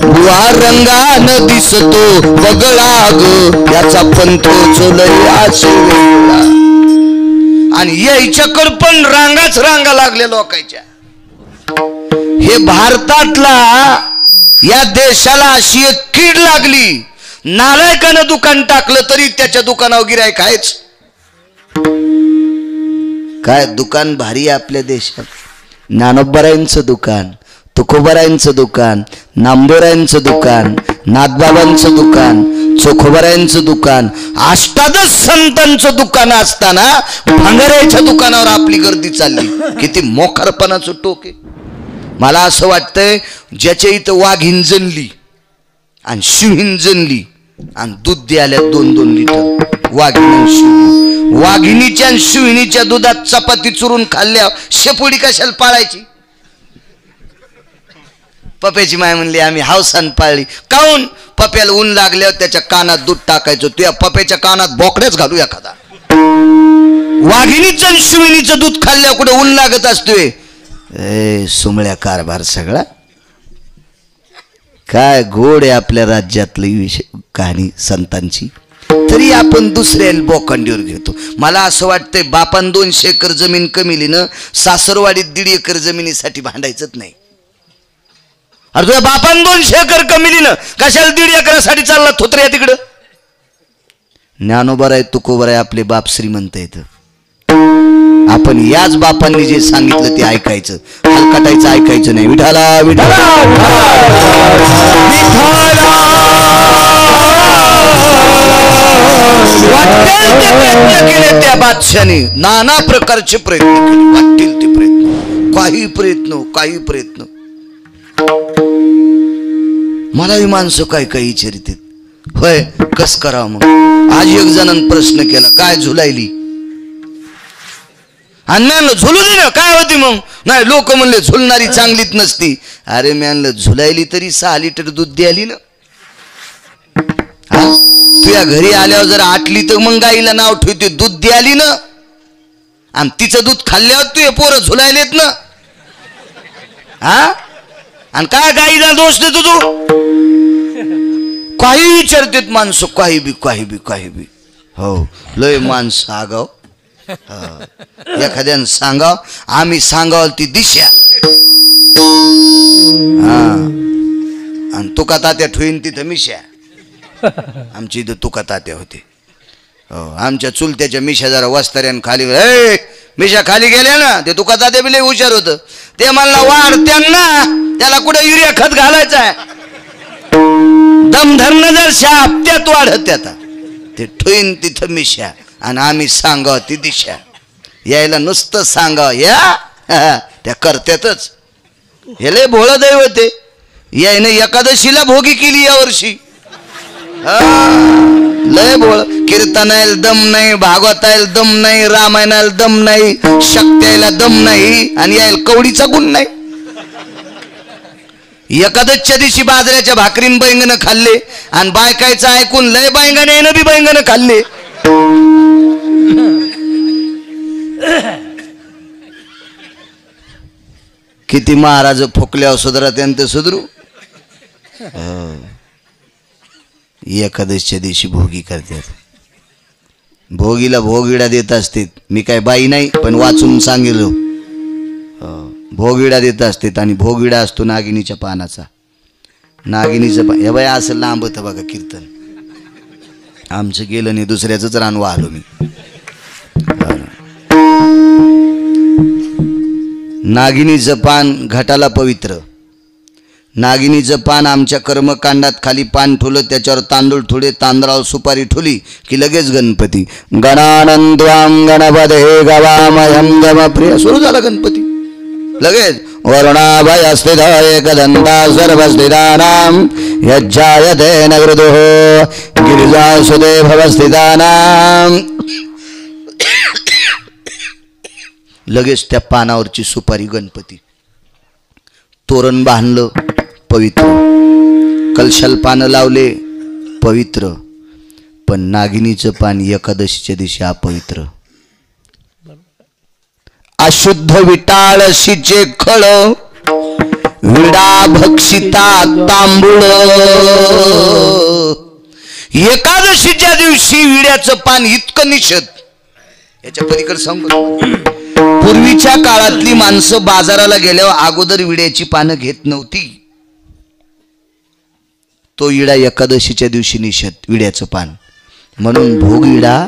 बुवा रंगानं दिसतो बगळा ग, याचा पंथ चलय असे वेगळा. आणि याच्याकडे पण रांगाच रांगा लागल्या लोकांच्या. हे भारतातला या देशाला अशी एक कीड लागली. नालायकानं दुकान टाकलं तरी त्याच्या दुकानावर गिराईक आहेच. काय दुकान भारी आहे आपल्या देशात. ज्ञानोबरायांचं दुकान, तुकोबरायांचं दुकान, नामदेवरायांचं दुकान, नाथबाबांचं दुकान, चोखोबरायांचं दुकान, अष्टादश संतांचं दुकान असताना भांगाऱ्याच्या दुकानावर आपली गर्दी चालली. किती मोखरपणाचं टोक आहे. मला असं वाटतंय ज्याच्या इथं वाघीण जनली आणि शिवीन जनली आणि दूध द्यायला 2-2 लिटर वाघिणी. वाघिणीच्या आणि शिविनीच्या दुधात चपाती चुरून खाल्ल्या शेपुडी कशाला पाळायची. पप्याची माय म्हणली आम्ही हावसान पाळली. काऊन. पप्याला ऊन लागल्यावर त्याच्या कानात दूध टाकायचं. तुझ्या पप्याच्या कानात बोकड्याच घालू एखादा. वाघिणीचं आणि शिविनीचं दूध खाल्ल्या कुठे ऊन लागत असतोय. सुमळ्या कारभार सगळा. काय गोड आहे आपल्या राज्यातली विषय कहाणी संतांची. तरी आपण दुसऱ्याला बोकांडीवर घेतो. मला असं वाटतंय बापान 200 एकर जमीन कमिली ना, सासरवाडीत 1.5 एकर जमिनीसाठी भांडायचंच नाही. अरे तुझ्या बापान 200 एकर कमिली ना, कशाला 1.5 एकरासाठी चालला थोत्र्या तिकडं. ज्ञानोबर आहे, तुकोबर आहे, आपले बाप श्रीमंत आहेत. आपण याच बापांनी जे सांगितलं ते ऐकायचं. कटायचं ऐकायचं नाही. विठाला विठाला वाटेल ते प्रयत्न केले त्या बादशाने, नाना प्रकारचे प्रयत्न केले, वाटेल ते प्रयत्न, काही प्रयत्न. मलाही माणसं काय विचारतात, होय कस करावं मग. आज एक जणांनी प्रश्न केला, काय झुलायली, आणि म्हणलं झुलू दे ना, काय होती मग. नाही लोक म्हणले झुलणारी चांगलीच नसती. अरे म्हणलं झुलायली तरी 6 लिटर दूध द्याली ना. तुझ्या घरी आल्यावर जर 8 लिटर मग गाईला नाव ठेवते, दूध द्याली ना, आणि तिचं दूध खाल्ल्यावर तू हे पोरं झुलायलेत ना. हा, आणि काय गाईला दोष देतो तू. काही विचारतेत माणसं, काही बी. हो लय माणसं आगाव. एखाद्यानं सांगाव, आम्ही सांगाव ती दिशा. हा, आणि तुका तात्या ठेवीन तिथं मिशा. आमची इथं तुका तात्या होते. हो, आमच्या चुलत्याच्या मिशा जरा वस्ताऱ्यान खाली, मिशा खाली गेल्या ना, ते तुका तात्या बी लय हुशार होतं. ते म्हणला वाढ त्यांना, त्याला कुठे युरिया खत घालायचं आहे, दम धरणं जर शाप्त्यात वाढत आता ते ठेवीन तिथं मिशा, आणि आम्ही सांगाव ती दिशा. यायला नुसतं सांगाव या, त्या करत्यातच. हे लय भोळ दैवत आहे. यायनं एकादशीला भोगी केली या वर्षी. लय भोळ. कीर्तनाला दम नाही, भागवताला दम नाही, रामायणाला दम नाही, शक्त्याला दम नाही, आणि यायला कवडीचा गुण नाही. एकादशीच्या दिवशी बाजऱ्याच्या भाकरीन बैंगन खाल्ले, आणि बायकायचं ऐकून लय बैंगन येणं बी बैंगन खाल्ले. किती महाराज फुकल्यावर सुधरा त्यांचं सुधरू. एकादशीच्या दिवशी भोगी करतात. भोगीला भोगिडा देत असते. मी काय बाई नाही, पण वाचून सांगितलं. भोगिडा देत असते, आणि भोगिडा असतो नागिनीच्या पानाचा. नागिनीचं पान हे बाई असं लांब होतं बघा कीर्तन. आमचं गेलं नाही, दुसऱ्याच रान आलो मी. नागिनीचं पान घटाला पवित्र. नागिनीचं पान आमच्या कर्मकांडात खाली पान ठेवलं, त्याच्यावर तांदूळ थोडे, तांदळावर सुपारी ठेवली की लगेच गणपती. गणानंद्वाम गणपते गवामयं गमप्रिय. सुरू झाला गणपती लगेच. वरुणाभय स्थित एकदंता सर्वस्थितानां यज्जायते नगृदुः गिरिजासुते भवस्थितानां. लगेच त्या पानावरची सुपारी गणपती. तोरण बांधलं पवित्र, कलशाल पानं लावले पवित्र, पण नागिनीचं पान एकादशीच्या दिवशी अपवित्र. अशुद्ध विटाळशीचे खळ, विडा भक्षिता तांबूळ. एकादशीच्या दिवशी विड्याचं पान इतकं निषेध. याच्या पलीकडे सांगू, पूर्वीच्या काळातली माणसं बाजाराला गेल्यावर अगोदर विड्याची पानं घेत नव्हती. तो विडा एकादशीच्या दिवशी निषेध, विड्याचं पान. म्हणून भोगविडा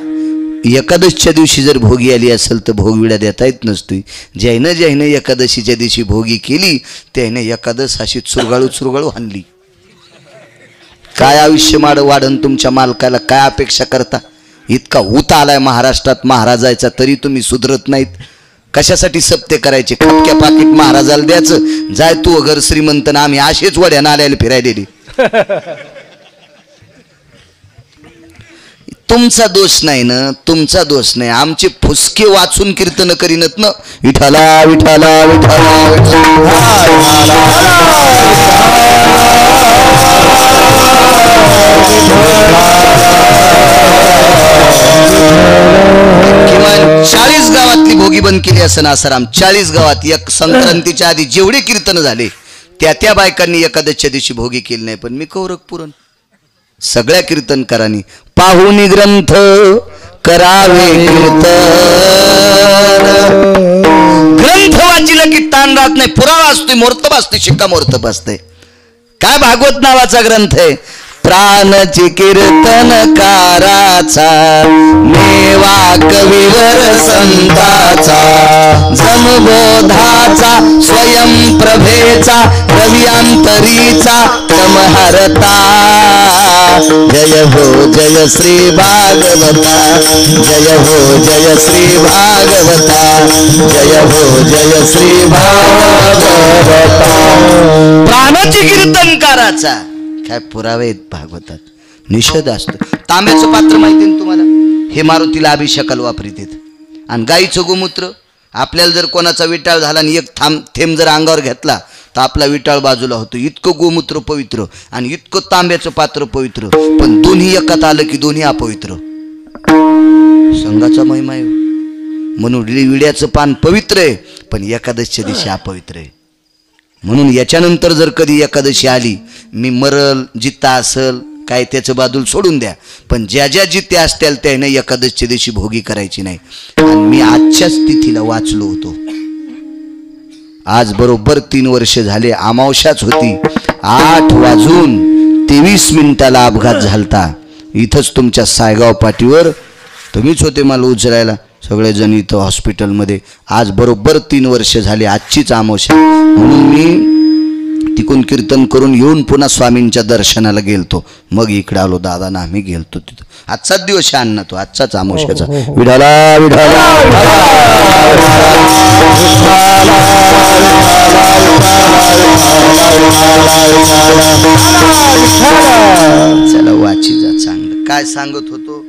एकादशीच्या दिवशी जर भोगी आली असेल तर भोगविडा देता येत नसतोय. ज्यानं एकादशीच्या दिवशी भोगी केली त्याने एकादश अशी चुरगाळू हाणली. काय आयुष्य वाढन तुमच्या मालकाला, काय अपेक्षा करता. इतका ऊत आलाय महाराष्ट्रात महाराजाचा, तरी तुम्ही सुधरत नाहीत. कशासाठी सप्ते करायचे, खटक्या पाकिट महाराजाला द्यायचं, जाय तू घर श्रीमंत ना, आम्ही असेच वड्या नाल्याला फिरायलेली. तुमचा दोष नाही ना, तुमचा दोष नाही. आमचे फुसके वाचून कीर्तन करीनत ना. विठाला विठाला विठाला किमान 40 गावातली भोगी बंद केली असं आसाराम. 40 गावात एक संक्रांतीच्या आधी जेवढे कीर्तन झाले त्या बायकांनी एकादशीच्या दिवशी भोगी केली नाही. पण मी कौरक पुरण सगळ्या कीर्तनकारांनी पाहुनी ग्रंथ करावे कीर्तन. ग्रंथ वाचिलं की ताण राहत नाही. पुरावा असतोय, मोर्तब असतोय, शिक्का मोर्तब असतंय. काय भागवत नावाचा ग्रंथ आहे. प्राणची कीर्तनकाराचा मेवा कविवर संताचा जमबोधाचा स्वयं नभेचा रवी अंतरीचा तमहरता जय हो जय श्री भागवता जय हो जय श्री भागवता जय हो जय श्री भागवता प्राणाची कीर्तनकाराचा काय पुरावे आहेत भागवतात. निषेध असतो. तांब्याचं पात्र माहिती ना तुम्हाला, हे मारुतीला अभिषेकाला वापरीत येत. आणि गाईचं गोमूत्र आपल्याला जर कोणाचा विटाळ झाला आणि एक थेंब जर अंगावर घेतला तर आपला विटाळ बाजूला होतो. इतकं गोमूत्र पवित्र आणि इतकं तांब्याचं पात्र पवित्र, पण दोन्ही एकात आलं की दोन्ही अपवित्र. संघाचा महिमा आहे. म्हणून विड्याचं पान पवित्र आहे पण एकादशीच्या दिवशी अपवित्र आहे. म्हणून याच्यानंतर जर कधी एकादशी आली, मी मरल जित्ता असल काय त्याचं बाजूला सोडून द्या, पण ज्या ज्या जित्या असतील त्याने एकादशीच्या दिवशी भोगी करायची नाही. आणि मी आजच्याच तिथीला वाचलो होतो. आज बरोबर 3 वर्ष झाले. अमावस्याच होती. 8:23 अपघात झालता. इथंच तुमच्या सायगाव पाटीवर. तुम्हीच होते मला उचलायला, सगळेजण इथं हॉस्पिटलमध्ये. आज बरोबर 3 वर्ष झाले. आजचीच अमावस्या. म्हणून मी तिकून कीर्तन करून येऊन पुन्हा स्वामींच्या दर्शनाला गेलतो. मग इकडे आलो. दादा आम्ही गेलतो तिथं. आजचाच दिवस आहे अण्णा, तो आजचाच अमावस्याचा. विठाला विठाला चला वाची जा चांगलं. काय सांगत होतो?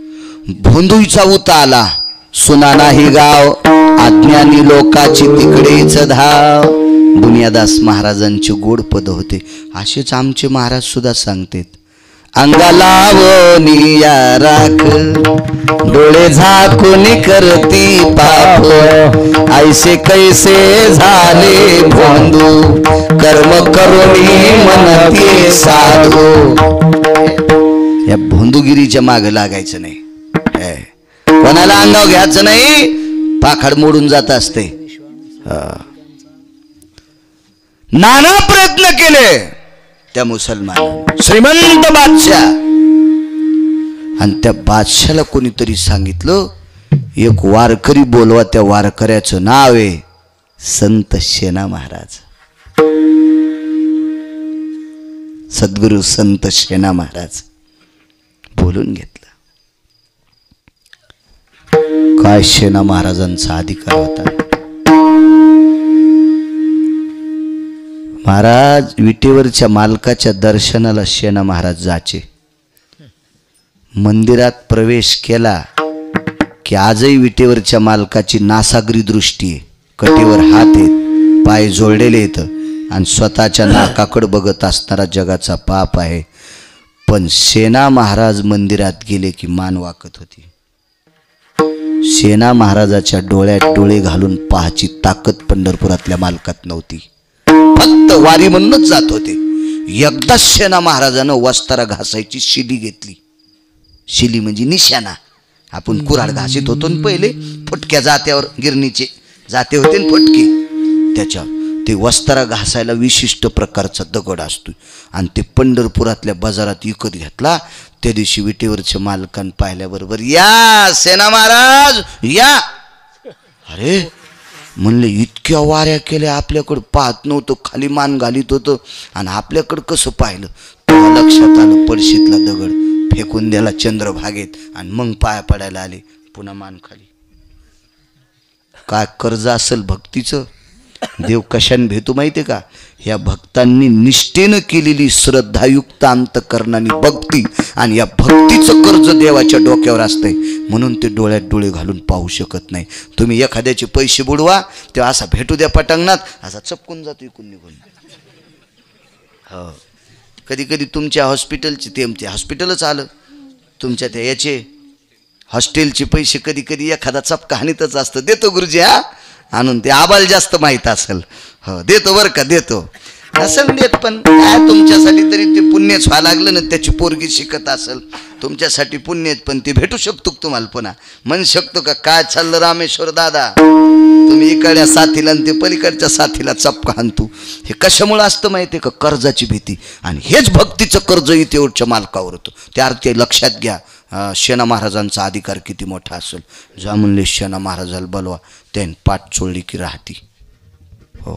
भोंदूचा उता आला, सुना नाही गाव, अज्ञानी लोकाची तिकडेच धाव. बुनियादास महाराजांचे गोड पद होते. असेच आमचे महाराज सुद्धा सांगतात. अंगालावनिया राख, डोळे झाकून करती पाप, ऐसे कैसे झाले भोंदू, कर्म करुणी मनते साधू. या भोंदूगिरीच्या मागे लागायचं नाही. कोणाला अंगाव घ्यायचं नाही. पाखाड मोडून जात असते. नाना प्रयत्न केले त्या मुसलमान श्रीमंत बादशाह. आणि त्या बादशाला कोणीतरी सांगितलं एक वारकरी बोलवा. त्या वारकऱ्याचं नाव आहे संत शेना महाराज. सद्गुरु संत शेना महाराज. बोलून घेतलं. काय शेना महाराजांचा अधिकार होता. महाराज विटेवरच्या मालकाच्या दर्शनाला शेना महाराज जायचे. मंदिरात प्रवेश केला की आजही विटेवरच्या मालकाची नासागरी दृष्टी आहे. कटेवर हात आहेत, पाय जोडलेले आहेत आणि स्वतःच्या नाकाकडे बघत असणारा जगाचा पाप आहे. पण शेना महाराज मंदिरात गेले की मान वाकत होती. शेना महाराजाच्या डोळ्यात डोळे घालून पाहायची ताकद पंढरपुरातल्या मालकात नव्हती. फक्त वारी म्हणूनच जात होते. एकदा शेना महाराजानं वस्तारा घासायची शिली घेतली. शिली म्हणजे निशाणा. आपण कुऱ्हाड घासीत होतो ना पहिले, फुटक्या जात्यावर गिरणीचे जाते होते ना फुटके, त्याच्यावर ते वस्तारा घासायला विशिष्ट प्रकारचा दगड असतो. आणि ते पंढरपुरातल्या बाजारात विकत घेतला. त्या दिवशी विटेवरच्या मालकान पाहिल्याबरोबर या सेना महाराज या. अरे म्हणले इतक्या वाऱ्या केल्या, आपल्याकडं पाहत नव्हतं, खाली मान घालीत होतं आणि आपल्याकडं कसं पाहिलं. तेव्हा लक्षात आलं पडशीतला दगड फेकून द्याला चंद्रभागेत आणि मग पाया पडायला आले. पुन्हा मान खाली. काय कर्ज असेल भक्तीचं. देव कशाने भेटू माहिती का? या भक्तांनी निष्ठेनं केलेली श्रद्धायुक्त अंतकरणाने भक्ती. आणि या भक्तीचं कर्ज देवाच्या डोक्यावर असतंय. म्हणून ते डोळ्यात डोळे घालून पाहू शकत नाही. तुम्ही एखाद्याचे पैसे बुडवा तेव्हा असा भेटू द्या पटांगणात, असा चपकून जातो इकून निघून. हो कधी कधी तुमच्या हॉस्पिटलचे ते हॉस्पिटलच आलं. तुमच्या त्या याचे हॉस्टेलचे पैसे कधी कधी एखादा चपका हानीतच असतं. देतो गुरुजी हा आणून. ते आबाल जास्त माहीत असेल. हो देतो बरं का देतो असेल देत. पण काय तुमच्यासाठी तरी ते पुण्यच व्हायला लागलं ना. त्याची पोरगी शिकत असेल तुमच्यासाठी पुण्यच. पण ते भेटू शकतो तुम्हाला पुन्हा. म्हणू शकतो का काय चाललं रामेश्वर दादा, तुम्ही इकडच्या साथीला आणि ते पलीकडच्या साथीला चपका हाणतो. हे कशामुळे असतं माहिती आहे का? कर्जाची भीती. आणि हेच भक्तीचं कर्ज इथेवरच्या मालकावर होतं. त्या अर्थी लक्षात घ्या. शेना महाराजांचा अधिकार किती मोठा असेल. जा म्हणले शेना महाराजाला बोलवा, त्याने पाठ चोळली की राहती. हो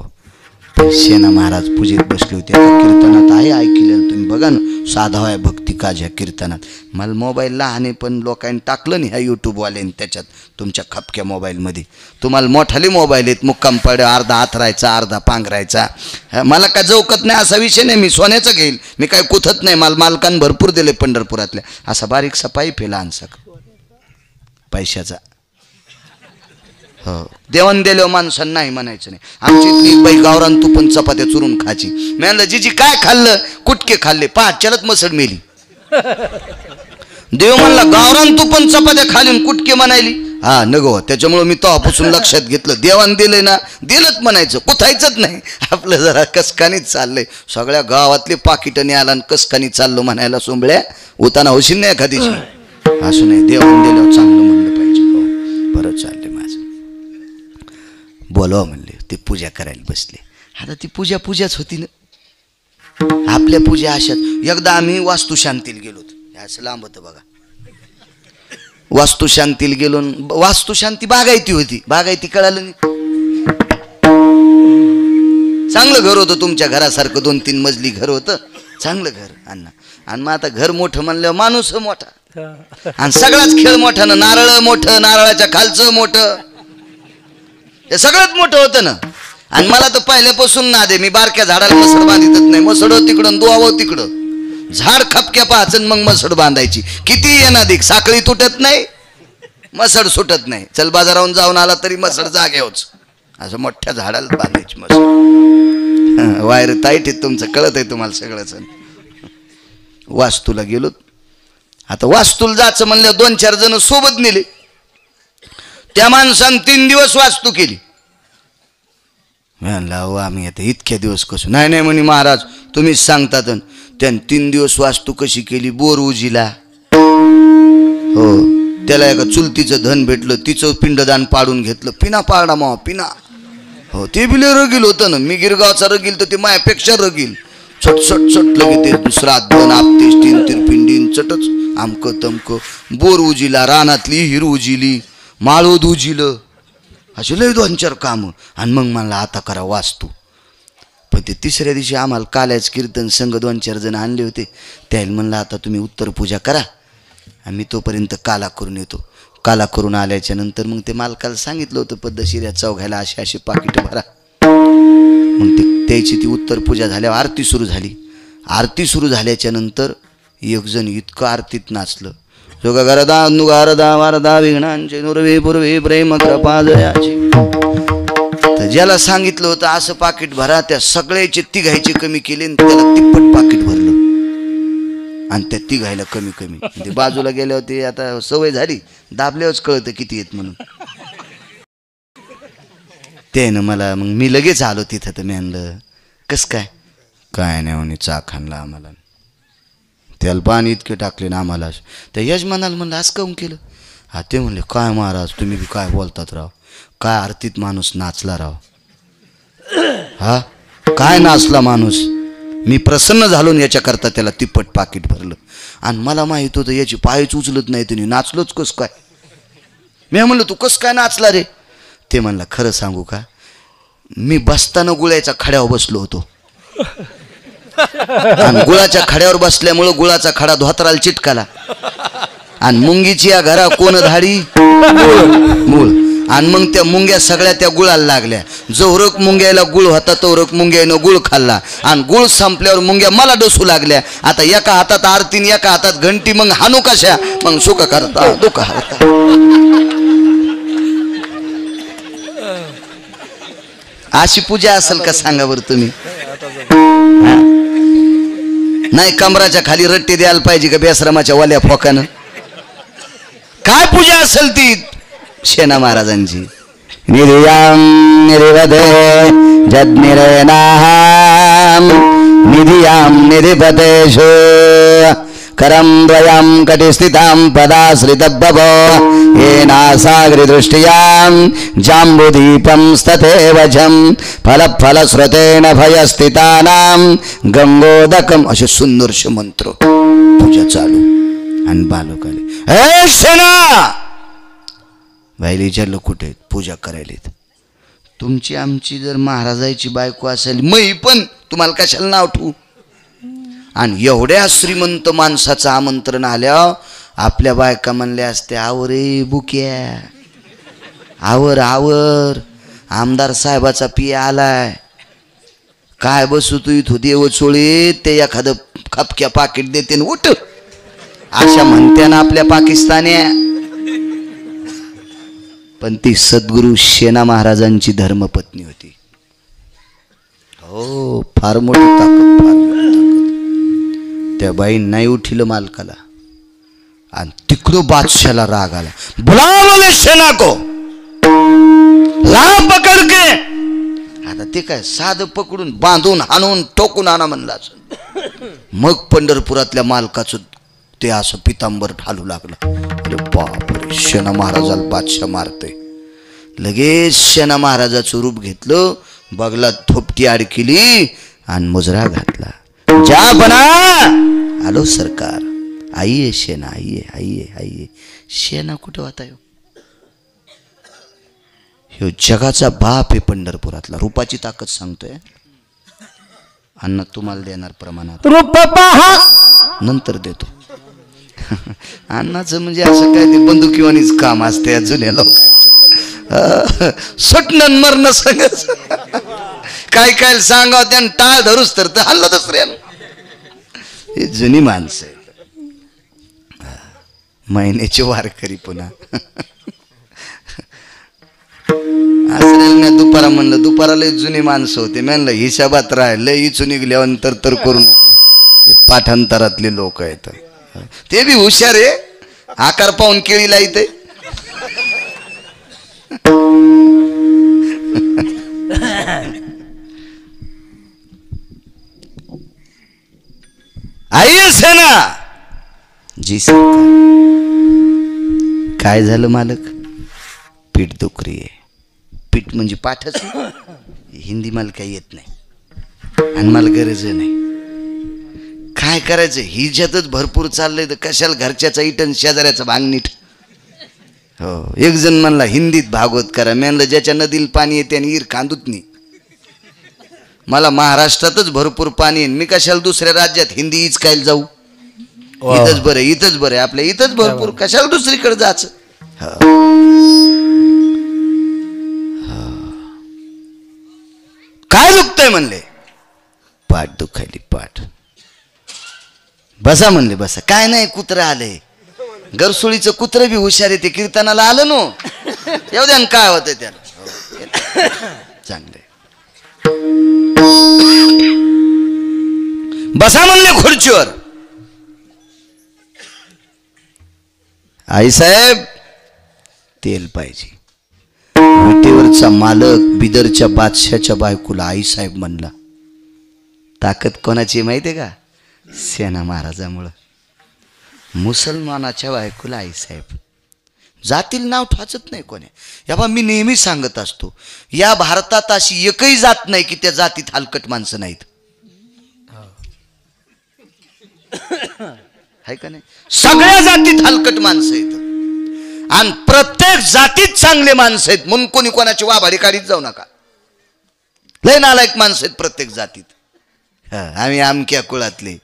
सेना महाराज पूजेत बसले होते. आता कीर्तनात आहे ऐकलेलं तुम्ही बघा ना, साधा आहे भक्ती काज ह्या कीर्तनात. मला मोबाईल लहान आहे पण लोकांनी टाकलं नाही ह्या यूट्यूबवाल्यांनी त्याच्यात तुमच्या खपक्या मोबाईलमध्ये. तुम्हाला मोठाले मोबाईल आहेत, मुक्काम पड अर्धा आथरायचा अर्धा पांघरायचा. मला काय जवकत नाही असा विषय नाही, मी सोन्याचं घेईल, मी काय कुथत नाही. मला मालकान भरपूर दिले पंढरपुरातल्या. असा बारीकसा पाईप आहे लहानसा पैशाचा. हो देवान दिल्यावर माणसांना नाही म्हणायचं नाही. आमची इथली बाई गावरान तू पण चपात्या चुरून खाची. मी म्हणलं जिजी काय खाल्लं, कुटके खाल्ले, पहाटच्यालाच मसड मेली. देव म्हणला गावरान तू पण चपात्या खाली कुटके म्हणायली. हा नगो, त्याच्यामुळे मी तेव्हापासून लक्षात घेतलं देवान दिलंय ना दिलंच म्हणायचं, कुथायचंच नाही. आपलं जरा कसकानीच चाललंय. सगळ्या गावातले पाकिटं आला आणि कसकानी चाललो म्हणायला सोंबळ्या उताना होशील नाही एखादीची. असू नाही, देवान दिल्यावर चांगलं म्हणलं पाहिजे. हो बरं चाललंय माझं. बोलवा म्हणले, ते पूजा करायला बसले. आता ती पूजाच होती ना, आपल्या पूजा अशाच. एकदा आम्ही वास्तुशांतीला गेलो, असं लांब होतं बघा. वास्तुशांतीला गेलो, वास्तुशांती बागायती होती. बागायती कळालं नाही. चांगलं घर होतं तुमच्या घरासारखं, 2-3 मजली घर होतं, चांगलं घर अण्णा. आणि मग आता घर मोठं म्हणल्यावर माणूस मोठा आणि सगळाच खेळ मोठा ना. नारळ मोठं, नारळाच्या खालचं मोठं, हे सगळ्यात मोठं होतं ना. आणि मला तर पहिल्यापासून ना दे, मी बारक्या झाडाला मसड बांधितच नाही. मसड तिकडं दुआवं तिकडं, झाड खपक्या पाहायचं मग मसड बांधायची. किती येणार दिक, साखळी तुटत नाही, मसड सुटत नाही. चल बाजारावरून जाऊन आला तरी मसड जागेवच, असं मोठ्या झाडाला बांधायची मसड. वायर ताईट आहे तुमचं, कळत आहे तुम्हाला सगळंच. वास्तूला गेलो. आता वास्तूला जायचं म्हणलं 2-4 जण सोबत नेले. त्या माणसानं 3 दिवस वास्तू केली. म्हणलं आम्ही आता इतक्या दिवस कसं. नाही म्हणे महाराज तुम्हीच सांगतात. त्यानं 3 दिवस वास्तू कशी केली, बोर उजीला. हो त्याला एका चुलतीचं धन भेटलं, तिचं पिंडदान पाडून घेतलं. पिना पाडा मावा पिना. हो ते बिले रगील होतं ना. मी गिरगावचा रगील तर ते मायापेक्षा रगील. चट लगे ते श्राद्ध आपतेस 3 तिरपिंडीन चटच आमकं तमकं. बोर उजीला, रानातली हिर उजिली, माळोद उजिलं, असे लय 2-4 कामं. आणि मग मला आता करा वास्तू. पण ते 3ऱ्या दिवशी आम्हाला काल्याच कीर्तन संघ 2-4 जण आणले होते. त्याला म्हणलं आता तुम्ही उत्तर पूजा करा आणि मी तोपर्यंत काला करून येतो. काला करून आल्याच्या नंतर मग ते मालकाला सांगितलं होतं पद्धतशीर चौघ्याला अशी पाकिटं भरा. मग त्याची ती उत्तर पूजा झाल्यावर आरती सुरू झाली. आरती सुरू झाल्याच्या नंतर एक जण इतकं आरतीत नाचलं. जोगा गरदा अनुगारदा वारदा विघ्नांचे नुरवे पूर्वे प्रेम कृपा जयाची. तर ज्याला सांगितलं होतं असं पाकिट भरा, त्या सगळ्याचे 3घायचे कमी केले आणि त्याला 3पट पाकिट भरलं. आणि त्या 3घायला कमी ते बाजूला गेले होते. आता सवय झाली, दाबल्यावरच कळतं किती येत म्हणून. त्यानं मला मग मी लगेच आलो तिथं. तर मी म्हणलं कसं काय नाही म्हणे चा खाणला आम्हाला. त्याला पाणी इतके टाकले ना आम्हाला. त्या यजमानाला म्हणलं असं काऊन केलं. हा ते म्हणले काय महाराज तुम्ही बी काय बोलतात राव, काय आरतीत माणूस नाचला राव. हा काय नाचला माणूस. मी प्रसन्न झालो याच्याकरता त्याला 3पट पाकिट भरलं. आणि मला माहित होतं याची पायच उचलत नाही, तुम्ही नाचलोच कस काय. मी म्हणलं तू कस काय नाचला रे. ते म्हणलं खरं सांगू का, मी बसताना गुळाच्या खड्यावर बसलो होतो. आणि गुळाच्या खड्यावर बसल्यामुळं गुळाचा खडा धोतराला चिटकाला. आणि मुंगीची या घरा कोण धाडी मूळ. आणि मग त्या मुंग्या सगळ्या त्या गुळाला लागल्या. जोरक मुंग्याला गुळ होता तोरक मुंग्यानं गुळ खाल्ला. आणि गुळ संपल्यावर मुंग्या मला डोसू लागल्या. आता एका हातात आरती एका हातात घंटी, मग हानू कशा. मग सुख करता दुःख हरता. अशी पूजा असेल का सांगा बरं तुम्ही. नाही कमराच्या खाली रट्टे द्यायला पाहिजे का बेसरामाच्या वाल्या फोकानं. काय पूजा असेल ती सेना महाराजांची. निधियाम निधिपते जज्ञिरेनाहम निधियाम निधिपतेषु करं द्वयं कटिस्थितां पदाश्रितबभो येनासाग्रदृष्ट्यां जाम्बुदीपं स्तथेवचं फलफलस्रुतेन भयस्थितानां गंगोदकम्. असे सुंदरसे मंत्र पूजा चालू. आणि बालक आले, हे सेना बाईला विचारलं कुठे पूजा करायला. तुमची आमची जर महाराजाची बायको असेल मी पण तुम्हाला कशाला नाव ठेवू. आणि एवढ्या श्रीमंत माणसाचं आमंत्रण आल्या आपल्या बायका म्हणल्या असते आवर रे बुक्या आवर आवर आमदार साहेबाचा पिया आलाय काय बसू तू इथं देव चोळीत ते एखादं खपक्या पाकिट देते न उठ अशा म्हणत्या ना आपल्या पाकिस्तान्या. पण ती सद्गुरु शेना महाराजांची धर्मपत्नी होती. हो फार मोठी ताकद फार मोठी ताकद. त्या बाई नाही उठिलं मालकाला आणि तिकडं बादशाला राग आला. बुलावले शेना को ला पकड के. आता ते काय साधं पकडून बांधून हाणून टोकून आणा म्हणला असं. मग पंढरपुरातल्या मालकाचं ते असं पितांबर ठालू लागला. अरे बापरे शेना महाराजाला बादशाह मारते. लगेच शेना महाराजाचं रूप घेतलं बगला थोपटी आड केली आणि मुजरा घातला. जा बना आलो सरकार आईये शेना आईये आईये आईये. शेना कुठं होता ह्यो जगाचा बाप आहे पंढरपुरातला. रूपाची ताकद सांगतोय. अन्न तुम्हाला देणार प्रमाणात रूप पहा नंतर देतो. अन्नाचं म्हणजे असं काय ते बंदुकीवानीच काम असते या जुन्या लोकांचं. सुटणं मरण सगळंच काय काय सांगाव त्यानं टाळ धरूच तर हल्लं दुसऱ्यानं. हे जुनी माणसं आहेत महिन्याचे वारकरी. पुन्हा असं दुपारा म्हणलं दुपारा लय जुनी माणसं होते. म्हणलं हिशाबात राहिलं इचू निघल्यानंतर तर करू नको. पाठांतरातले लोक आहेत ते बी हुशार आहे. आकार पाहून केळीला इथे आइए सेना जी सरकार. काय झालं मालक. पीठ दुखरी आहे. पीठ म्हणजे पाठच हिंदी मला काही येत नाही आणि मला गरज नाही. काय करायचं हिच्यातच भरपूर चाललंय तर कशाला घरच्याचा इटन शेजाऱ्याचा भांग नीट. हो एक जण म्हणला हिंदीत भागवत करा. म्हणलं ज्याच्या नदीला पाणी येते आणि ईर खांदूत नाही. मला महाराष्ट्रातच भरपूर पाणी आहे मी कशाला दुसऱ्या राज्यात हिंदी इचकायला जाऊ. इथंच बरं इथंच बरं आपल्या इथंच भरपूर कशाला दुसरीकडे जायचं. काय दुखतंय म्हणले. पाठ दुखायली पाठ. बसा म्हणले बसा. काय नाही कुत्रं आलंय. गरसुळीचं कुत्रं बी हुशार आहे. ते कीर्तनाला आलं नो येऊ द्या काय होतंय त्याला. चांगले बसा म्हणले खुर्चीवर. आईसाहेब तेल पाहिजे. विटेवरचा मालक बिदरच्या बादशाच्या बायकोला आईसाहेब म्हणला. ताकद कोणाची माहिती आहे का. सेना महाराजामुळं. मुसलमानाच्या बायकोला आईसाहेब. जातील नाव ठेवायचं नाही कोणी. या मी नेहमी सांगत असतो या भारतात अशी एकही जात नाही की त्या जातीत हलकट माणसं नाहीत. आहे का नाही. सगळ्या जातीत हलकट माणसं आहेत आणि प्रत्येक जातीत चांगले माणसं आहेत. म्हणून कोणी कोणाची वाभाडी काढीत जाऊ नका. लय नालायक माणसं आहेत प्रत्येक जातीत. आम्ही अमक्या कुळातले.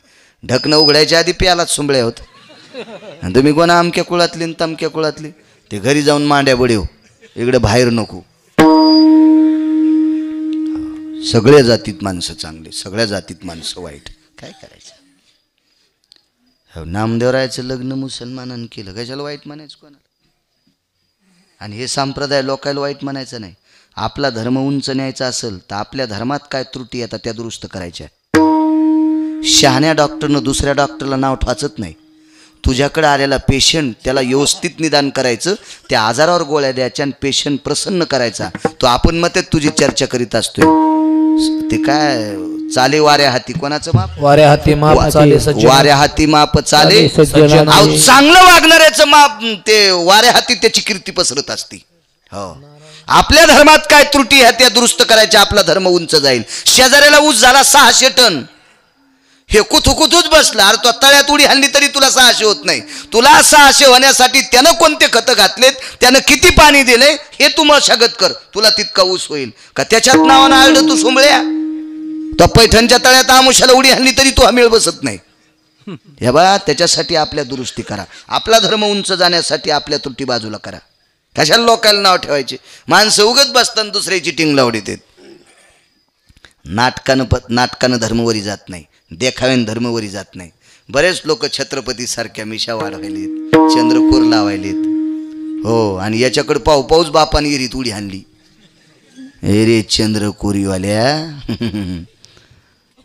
ढकणं उघडायच्या आधी प्यालाच सुंबळे होत. आणि तुम्ही कोणा अमक्या कुळातले आणि तमक्या कुळातले. ते घरी जाऊन मांड्या बडेव इकडे बाहेर नको. सगळ्या जातीत माणसं चांगले सगळ्या जातीत माणसं वाईट. काय करायचं. नामदेवरायाचं लग्न मुसलमानानं केलं कशाला वाईट म्हणायचं कोणाला. आणि हे संप्रदाय लोकायला वाईट म्हणायचं नाही. आपला धर्म उंच न्यायचा असेल तर आपल्या धर्मात काय त्रुटी येतात त्या दुरुस्त करायच्या. शहाण्या डॉक्टरनं दुसऱ्या डॉक्टरला नाव ठेवायचं नाही. तुझ्याकडे आलेला पेशंट त्याला व्यवस्थित निदान करायचं. त्या आजारावर गोळ्या द्यायच्या आणि पेशंट प्रसन्न करायचा. तो आपण मग तुझी चर्चा करीत असतोय. ते काय चाले वाऱ्या हाती कोणाचं माप. वाऱ्या हाती माप चाले सज्जन. वाऱ्या हाती माप चाले सज्जन. चांगलं वागणाऱ्याचं माप ते वाऱ्या हाती त्याची कीर्ती पसरत असती. हो आपल्या धर्मात काय त्रुटी आहे त्या दुरुस्त करायच्या. आपला धर्म उंच जाईल. शेजाऱ्याला ऊस झाला 600 टन. हे कुथूच बसला. अरे तो तळ्यात उडी हल्ली तरी तुला 600 होत नाही. तुला 600 होण्यासाठी त्यानं कोणते खतं घातलेत, त्यानं किती पाणी दिलंय हे तू मशागत कर, तुला तितका ऊस होईल का? त्याच्यात नावानं आळलं तू सोंबळ्या. तो पैठणच्या तळ्यात आमुष्याला उडी हल्ली तरी तू हमीळ बसत नाही. हे बा, त्याच्यासाठी आपल्या दुरुस्ती करा. आपला धर्म उंच जाण्यासाठी आपल्या त्रुटी बाजूला करा. कशाला लोकांना नाव ठेवायचे? माणसं उगत बसताना दुसऱ्याची टिंग लावडीत येत. नाटकानं धर्मवरी जात नाही, देखाव्यानं धर्मवरी जात नाही. बरेच लोक छत्रपती सारख्या मिशा वाढवायलेत, चंद्रकोर लावायलेत. हो, आणि याच्याकडे पाऊस बापाने येरीत उडी हाणली. ए रे चंद्रकोरीवाल्या,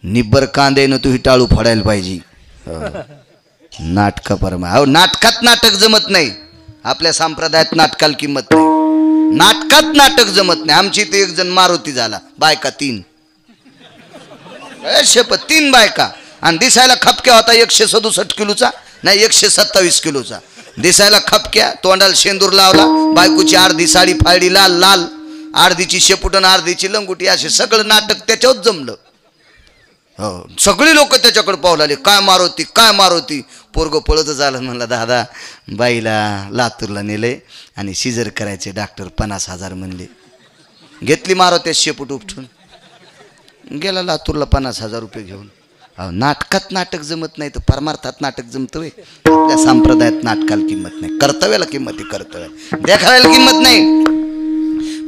निब्बर कांद्यानं तू ही टाळू फोडायला पाहिजे. नाटक परमा. अहो, नाटकात नाटक जमत नाही. आपल्या संप्रदायात नाटकाला किंमत नाही. नाटकात नाटक जमत नाही. आमची इथे एक जण मारुती झाला, बायका 3, शपथ 3 बायका, आणि दिसायला खपक्या होता 167 किलोचा, नाही 127 किलोचा. दिसायला खपक्या, तोंडाला शेंदूर लावला, बायकोची अर्धी साडी फाळली लाल लाल, अर्धीची शेपुटन अर्धीची लंगुटी, असे सगळं नाटक त्याच्यावर जमलं. हो, सगळी लोक त्याच्याकडे पाहू लागले, काय मारुती काय मारुती. पोरगं पळत झालं. म्हणलं दादा, बाईला लातूरला नेले आणि सिजर करायचे, डॉक्टर 50,000 म्हणले. घेतली मारुती शेपूट उपटून, गेला लातूरला 50,000 रुपये घेऊन. अहो, नाटकात नाटक जमत नाही तर परमार्थात नाटक जमतोय. आपल्या संप्रदायात नाटकाला किंमत नाही, कर्तव्याला किंमत आहे. कर्तव्याला, देखाव्याला किंमत नाही.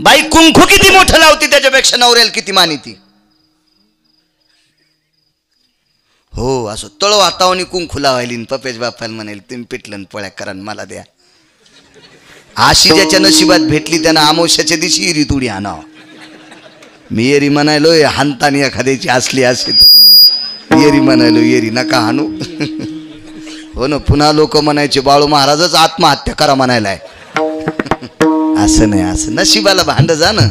बाई कुंकू किती मोठं लावती त्याच्यापेक्षा नवऱ्याला किती मानिती. हो, असं तळ वातावणी कुंकू लावायली, पपेश बापाला म्हणाल तुम्ही पिटलं पोळ्या करा मला द्या. अशी ज्याच्या नशिबात भेटली त्यानं आमोशाच्या दिवशी एरी तुडी आणावं. मी एरी म्हणायलो, हानतानी एखाद्याची असली असे तर एरी म्हणायलो, एरी नका हाणू. हो ना, पुन्हा लोक म्हणायचे बाळू महाराजच आत्महत्या करा म्हणायलाय. असं नाही, असं नशिबाला भांड जा ना.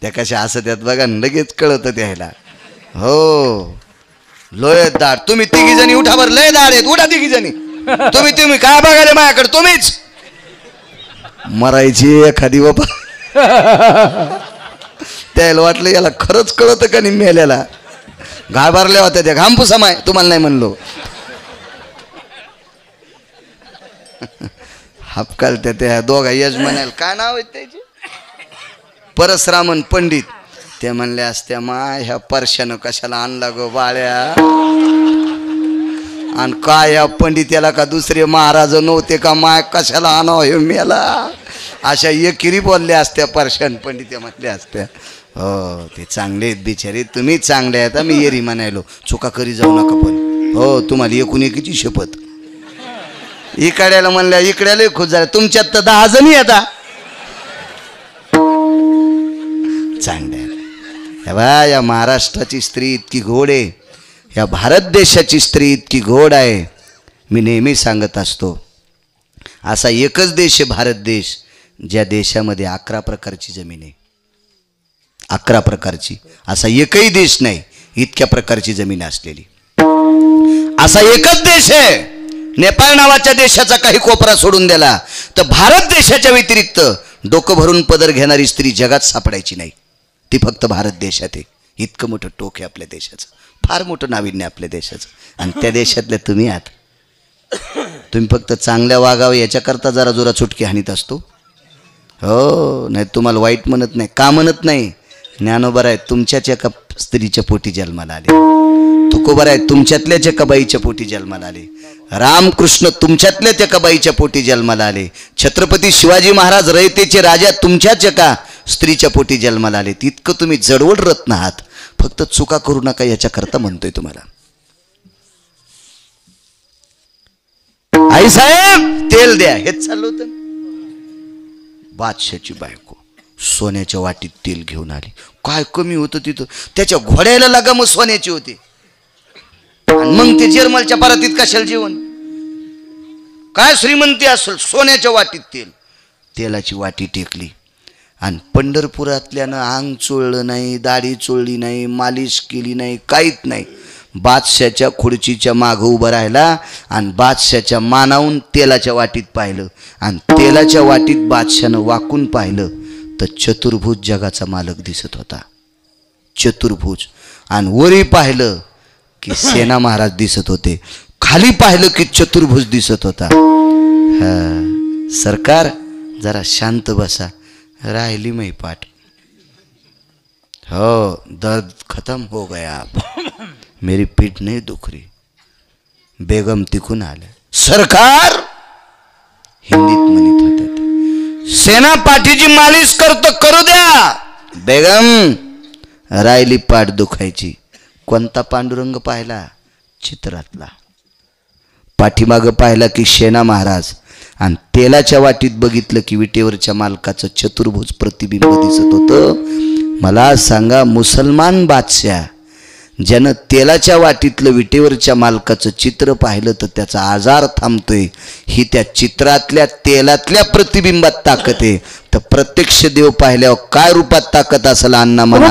त्या कशा असं त्यात बघा, लगेच कळतं त्याला. हो, लोय दाड. तुम्ही 3 जणी उठा बरं, लय दाड आहेत, उठा 3 जणी. तुम्ही काय बघायला माझ्याकडे? तुम्हीच मरायची एखादी बाबा. त्याला वाटलं याला खरंच कळतं का नाही मेल्याला. घाबरल्या होत्या त्या, घामपुसामाय तुम्हाला नाही म्हणलो. हपकाल त्या दोघा यजमानाला काय नाव आहे त्याचे, परसरामन पंडित. ते म्हणले असत्या, माय ह्या परशानं कशाला आणला गो बाळ्या. आणि काय या पंडित्याला का दुसरे महाराज नव्हते का, माय कशाला आणावं हे मेला. अशा एकिरी बोलल्या असत्या परशान पंडित्या म्हटल्या असत्या. हो, ते चांगले आहेत बिचारे, तुम्ही चांगले आहेत. मी येरी म्हणायलो, चुका करी जाऊ नका. पण हो, तुम्हाला एकूण एकीची शपथ. इकड्याला म्हणल्या, इकड्याला खुश झाल्या. तुमच्यात तर 10 जणी आता चांगल्या. या महाराष्ट्राची स्त्री इतकी गोड आहे, या भारत देशाची स्त्री इतकी गोड आहे. मी नेहमी सांगत असतो, असा एकच देश आहे भारत देश, ज्या देशामध्ये 11 प्रकारची जमीन आहे. 11 प्रकारची. असा एकही देश नाही इतक्या प्रकारची जमीन असलेली. असा एकच देश आहे. नेपाळ नावाच्या देशाचा काही कोपरा सोडून दिला तर भारत देशाच्या व्यतिरिक्त डोकं भरून पदर घेणारी स्त्री जगात सापडायची नाही. ती फक्त भारत देशात आहे. इतकं मोठं टोक आहे आपल्या देशाचं, फार मोठं नाविन्य आपल्या देशाचं. आणि त्या देशातल्या तुम्ही आहात. तुम्ही फक्त चांगल्या वागावं याच्याकरता जरा जोरा चुटकी हाणीत असतो. हो, नाही तुम्हाला वाईट म्हणत नाही. का म्हणत नाही? ज्ञानोबर आहे तुमच्याच एका स्त्रीच्या पोटी जन्माला आले. तुकोबर आहे तुमच्यातल्याच एका बाईच्या पोटी जन्माला आले. रामकृष्ण तुमच्यातल्याच एका बाईच्या पोटी जन्माला आले. छत्रपती शिवाजी महाराज रयतेचे राजा तुमच्याच एका स्त्रीच्या पोटी जन्माला आले. तितकं तुम्ही जडवड रत्न आहात. फक्त चुका करू नका याच्याकरता म्हणतोय तुम्हाला. आई साहेब तेल द्या, हेच चाललं होतं. बादशाची बायको सोन्याच्या वाटीत तेल घेऊन आली. काय कमी होतं तिथं, त्याच्या घोड्याला लागा मग सोन्याची होती. आणि मग ते जर्मलच्या परातीत कशाला जेवण, काय श्रीमंती असेल, सोन्याच्या वाटीत तेल. तेलाची वाटी टेकली आणि पंढरपुरातल्यानं अंग चोळलं नाही, दाढी चोळली नाही, मालिश केली नाही, काहीच नाही. बादशाच्या खुर्चीच्या मागं उभं राहिला आणि बादशाच्या मानावून तेलाच्या वाटीत पाहिलं. आणि तेलाच्या वाटीत बादशानं वाकून पाहिलं तर चतुर्भुज जगाचा मालक दिसत होता. चतुर्भुज. आणि वरी पाहिलं की सेना महाराज दिसत होते, खाली पाहिलं की चतुर्भुज दिसत होता. हा सरकार जरा शांत बसा, राहिली मै पाठ. हो दर्द खत्म हो गया, मेरी पीठ नहीं दुख रही. बेगम तिकून आल्या. सरकार हिंदीत म्हणत होते ते, सेना पाठीची मालिश करतो करू द्या. बेगम राहिली पाठ दुखायची. कोणता पांडुरंग पाहिला? चित्रातला. पाठीमागं पाहिला की सेना महाराज, आणि तेलाच्या वाटीत बघितलं की विटेवरच्या मालकाचं चतुर्भुज प्रतिबिंब दिसत होतं. मला सांगा, मुसलमान बादशाह ज्यानं तेलाच्या वाटीतलं विटेवरच्या मालकाचं चित्र पाहिलं तर त्याचा आजार थांबतोय. ही त्या चित्रातल्या तेलातल्या प्रतिबिंबात ताकद आहे. तर प्रत्यक्ष देव पाहिल्यावर काय रूपात ताकद असेल अण्णा म्हणा.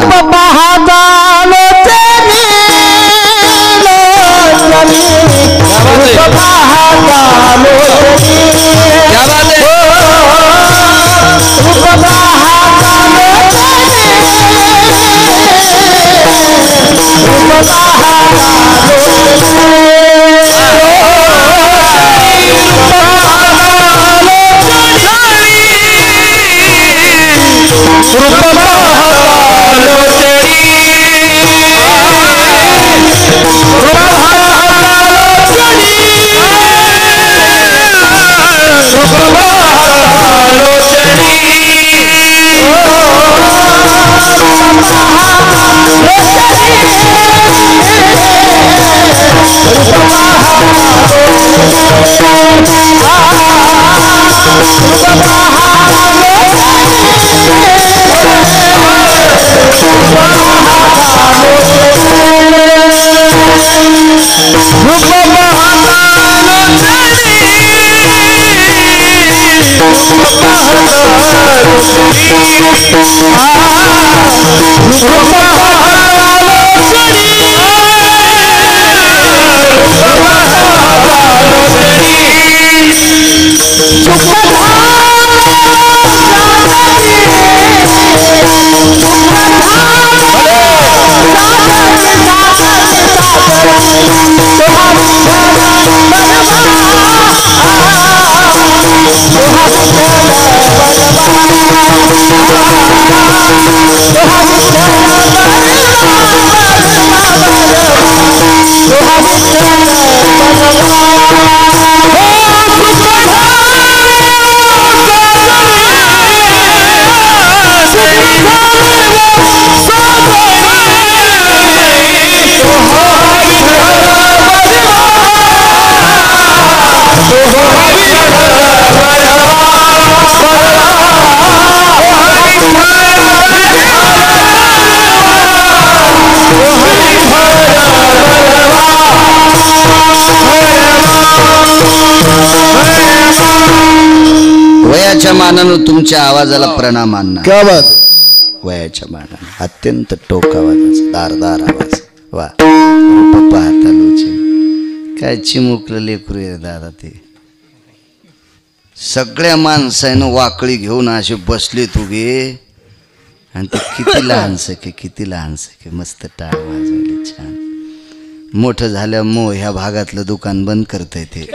वयाच्या मानानं तुमच्या आवाजाला प्रणाम आणणार. क्या बात. वयाच्या मानानं अत्यंत टोक आवाजाचा दारदार आवाज. वा रूप पाहता लोचे काय चिमुकलं लेकरू आहे दादा. ते सगळ्या माणसानं वाकळी घेऊन असे बसले तुगे, आणि ते किती लहान सखे, किती लहान सखे. मस्त टाळ वाजवले छान. मोठं झाल्या ह्या भागातलं दुकान बंद करता येते.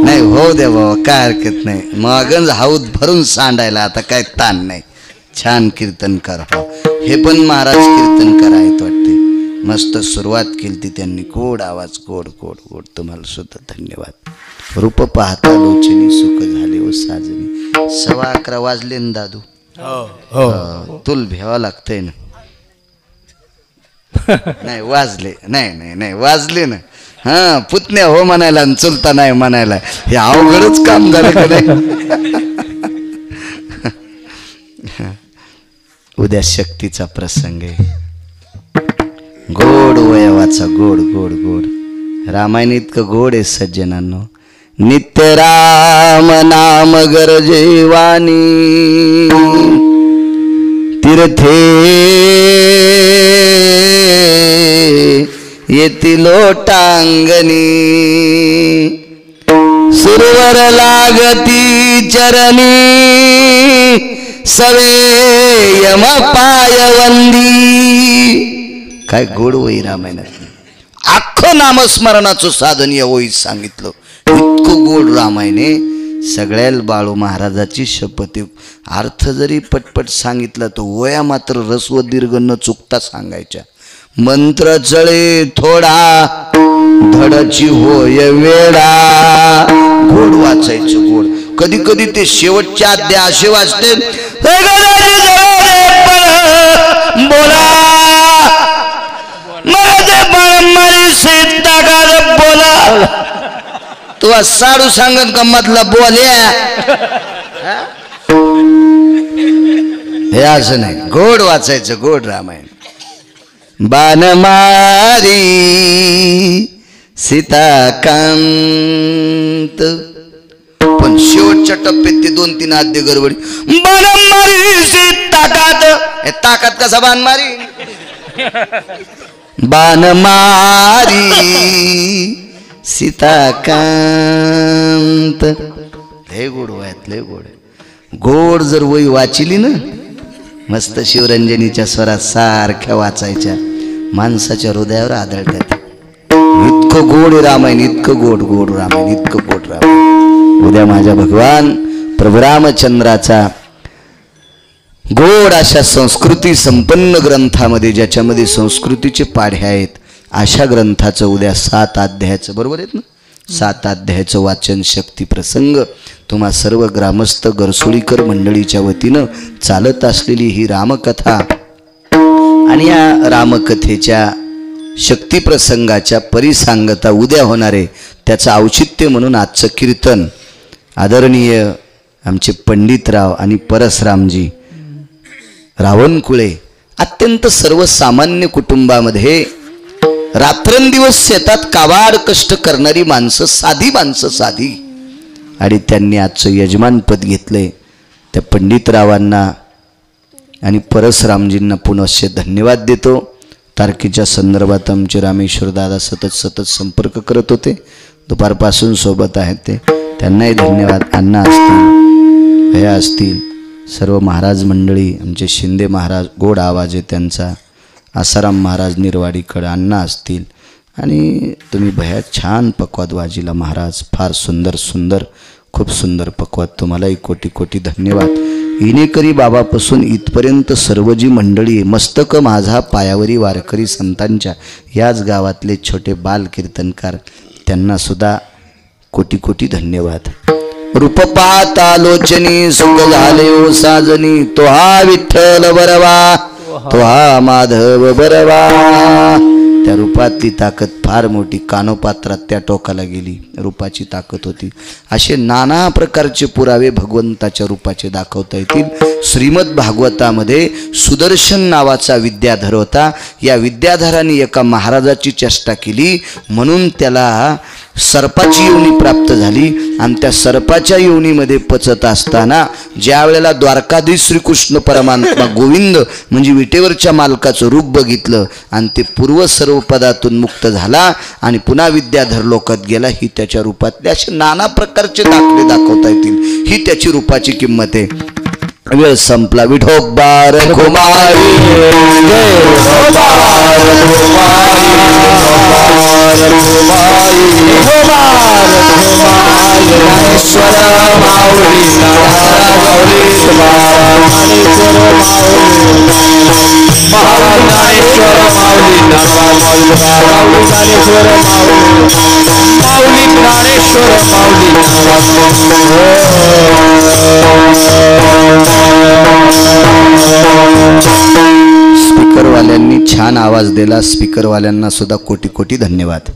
नाही हो द्या बाबा, काय हरकत नाही. मागच हाऊद भरून सांडायला आता काय ताण नाही. छान कीर्तन करा. हे पण महाराज कीर्तनकार आहेत वाटते. मस्त सुरुवात केली ती त्यांनी. गोड आवाज, गोड गोड गोड. तुम्हाला सुद्धा धन्यवाद. रूप पाहता लोचनी सुख झाले ओ साजनी. 11:15 वाजले ना दादू. तुल भ्यावं लागतंय ना. नाही वाजले, नाही नाही नाही वाजले ना. हा पुतण्या हो म्हणायला आणि चुलता नाही म्हणायला, हे अवघडच काम झालं का नाही. उद्या शक्तीचा प्रसंग आहे. गोड वयवाचा गोड गोड गोड. रामायण इतकं गोड आहे सज्जनांनो. नित्य राम नाम गरजेवानी तीर्थे येती लोटांगणी. सुरवर लागती चरणी सवे यम पायवंदी. काय गोड वही रामायणात, अख्खं नामस्मरणाचं साधन या वहीत सांगितलं. इतकं गोड रामायणे. सगळ्याला बाळू महाराजाची शपथ. अर्थ जरी पटपट सांगितला तो वया मात्र रस्व दीर्घ न चुकता सांगायच्या. मंत्र चळे थोडा धडाची होय वेडा. गोड वाचायचं गोड. कधी कधी ते शेवटच्या अध्याय असे वाचते, बोला बोला. तू साडू सांगत का मधला बोल्या, हे असं नाही. गोड वाचायचं गोड रामायण. बाण मारी सीताकांत. पण शेवटच्या टप्प्यात ते 2-3 अध्याय गडबडी. बाण मारी सीताकांत. हे ताकात कसा बाण मारी. बाण मारी सीताकांत. लय गोड वयात लय गोड. गोड जर वही वाचिली ना मस्त शिवरंजनीच्या स्वरात सारख्या वाचायच्या, माणसाच्या हृदयावर आदळतात. इतकं गोड रामायण, इतकं गोड गोड रामायण, इतकं गोड रामायण. उद्या माझ्या भगवान प्रभू रामचंद्राचा गोड अशा संस्कृती संपन्न ग्रंथामध्ये, ज्याच्यामध्ये संस्कृतीचे पाढे आहेत, अशा ग्रंथाचं उद्या 7 अध्यायाचं, बरोबर आहेत ना, 7 अध्यायाचं वाचन शक्ती प्रसंग तुम्हा सर्व ग्रामस्थ गरसोळीकर मंडळीच्या वतीनं चालत असलेली ही रामकथा आणि या रामकथेच्या शक्ती प्रसंगाच्या परिसांगता उद्या होणारे त्याचं औचित्य म्हणून आजचं कीर्तन आदरणीय आमचे पंडितराव आणि परसरामजी रावणकुळे, अत्यंत सर्वसामान्य कुटुंबामध्ये रात्रंदिवस शेतात काबाड कष्ट करणारी माणसं, साधी माणसं, साधी. आणि त्यांनी आजचं यजमानपद घेतलंय. त्या पंडितरावांना आणि परसरामजींना पुनश्च धन्यवाद देतो. तारखेच्या संदर्भात आमचे रामेश्वर दादा सतत संपर्क करत होते, दुपारपासून सोबत आहेत ते, त्यांनाही धन्यवाद. अण्णा असतील, भया असतील, सर्व महाराज मंडळी, आमचे शिंदे महाराज, गोड आवाज आहे त्यांचा, आसाराम महाराज निर्वाडीकडे, अण्णा असतील, आणि तुम्ही भया छान पक्वाद वाजीला महाराज. फार सुंदर सुंदर, खूप सुंदर पक्वाद. तुम्हालाही कोटी कोटी धन्यवाद. इनेकरी बाबापासून इथपर्यंत सर्व जी मंडळी आहे, मस्तक माझा पायावरी वारकरी संतांच्या, याच गावातले छोटे बाल कीर्तनकार, त्यांना सुद्धा कोटी कोटी धन्यवाद. रूप पाहता लोचनी सुख झाले ओ साजनी, तो हा विठ्ठल बरवा, तो हा माधव बरवा. त्या रूपातली ताकद फार मोठी. कानोपात्रात त्या टोकाला गेली, रूपाची ताकद होती. असे नाना प्रकारचे पुरावे भगवंताच्या रूपाचे दाखवता येतील. श्रीमद भागवतामध्ये सुदर्शन नावाचा विद्याधर होता. या विद्याधराने एका महाराजाची चेष्टा केली म्हणून त्याला सर्पाची योनी प्राप्त झाली. आणि त्या सर्पाच्या योनीमध्ये पचत असताना ज्या वेळेला द्वारकाधीश श्रीकृष्ण परमात्मा गोविंद म्हणजे विटेवरच्या मालकाचं रूप बघितलं आणि ते पूर्व सर्व पदातून मुक्त झाला आणि पुन्हा विद्याधर लोकात गेला. ही त्याच्या रूपातले असे नाना प्रकारचे दाखले दाखवता येतील. ही त्याची रूपाची किंमत आहे. वेळ संपला. विठोबार कुमारी स्पीकरवाल्यांनी छान आवाज दिला. स्पीकरवाल्यांना सुद्धा कोटी कोटी धन्यवाद.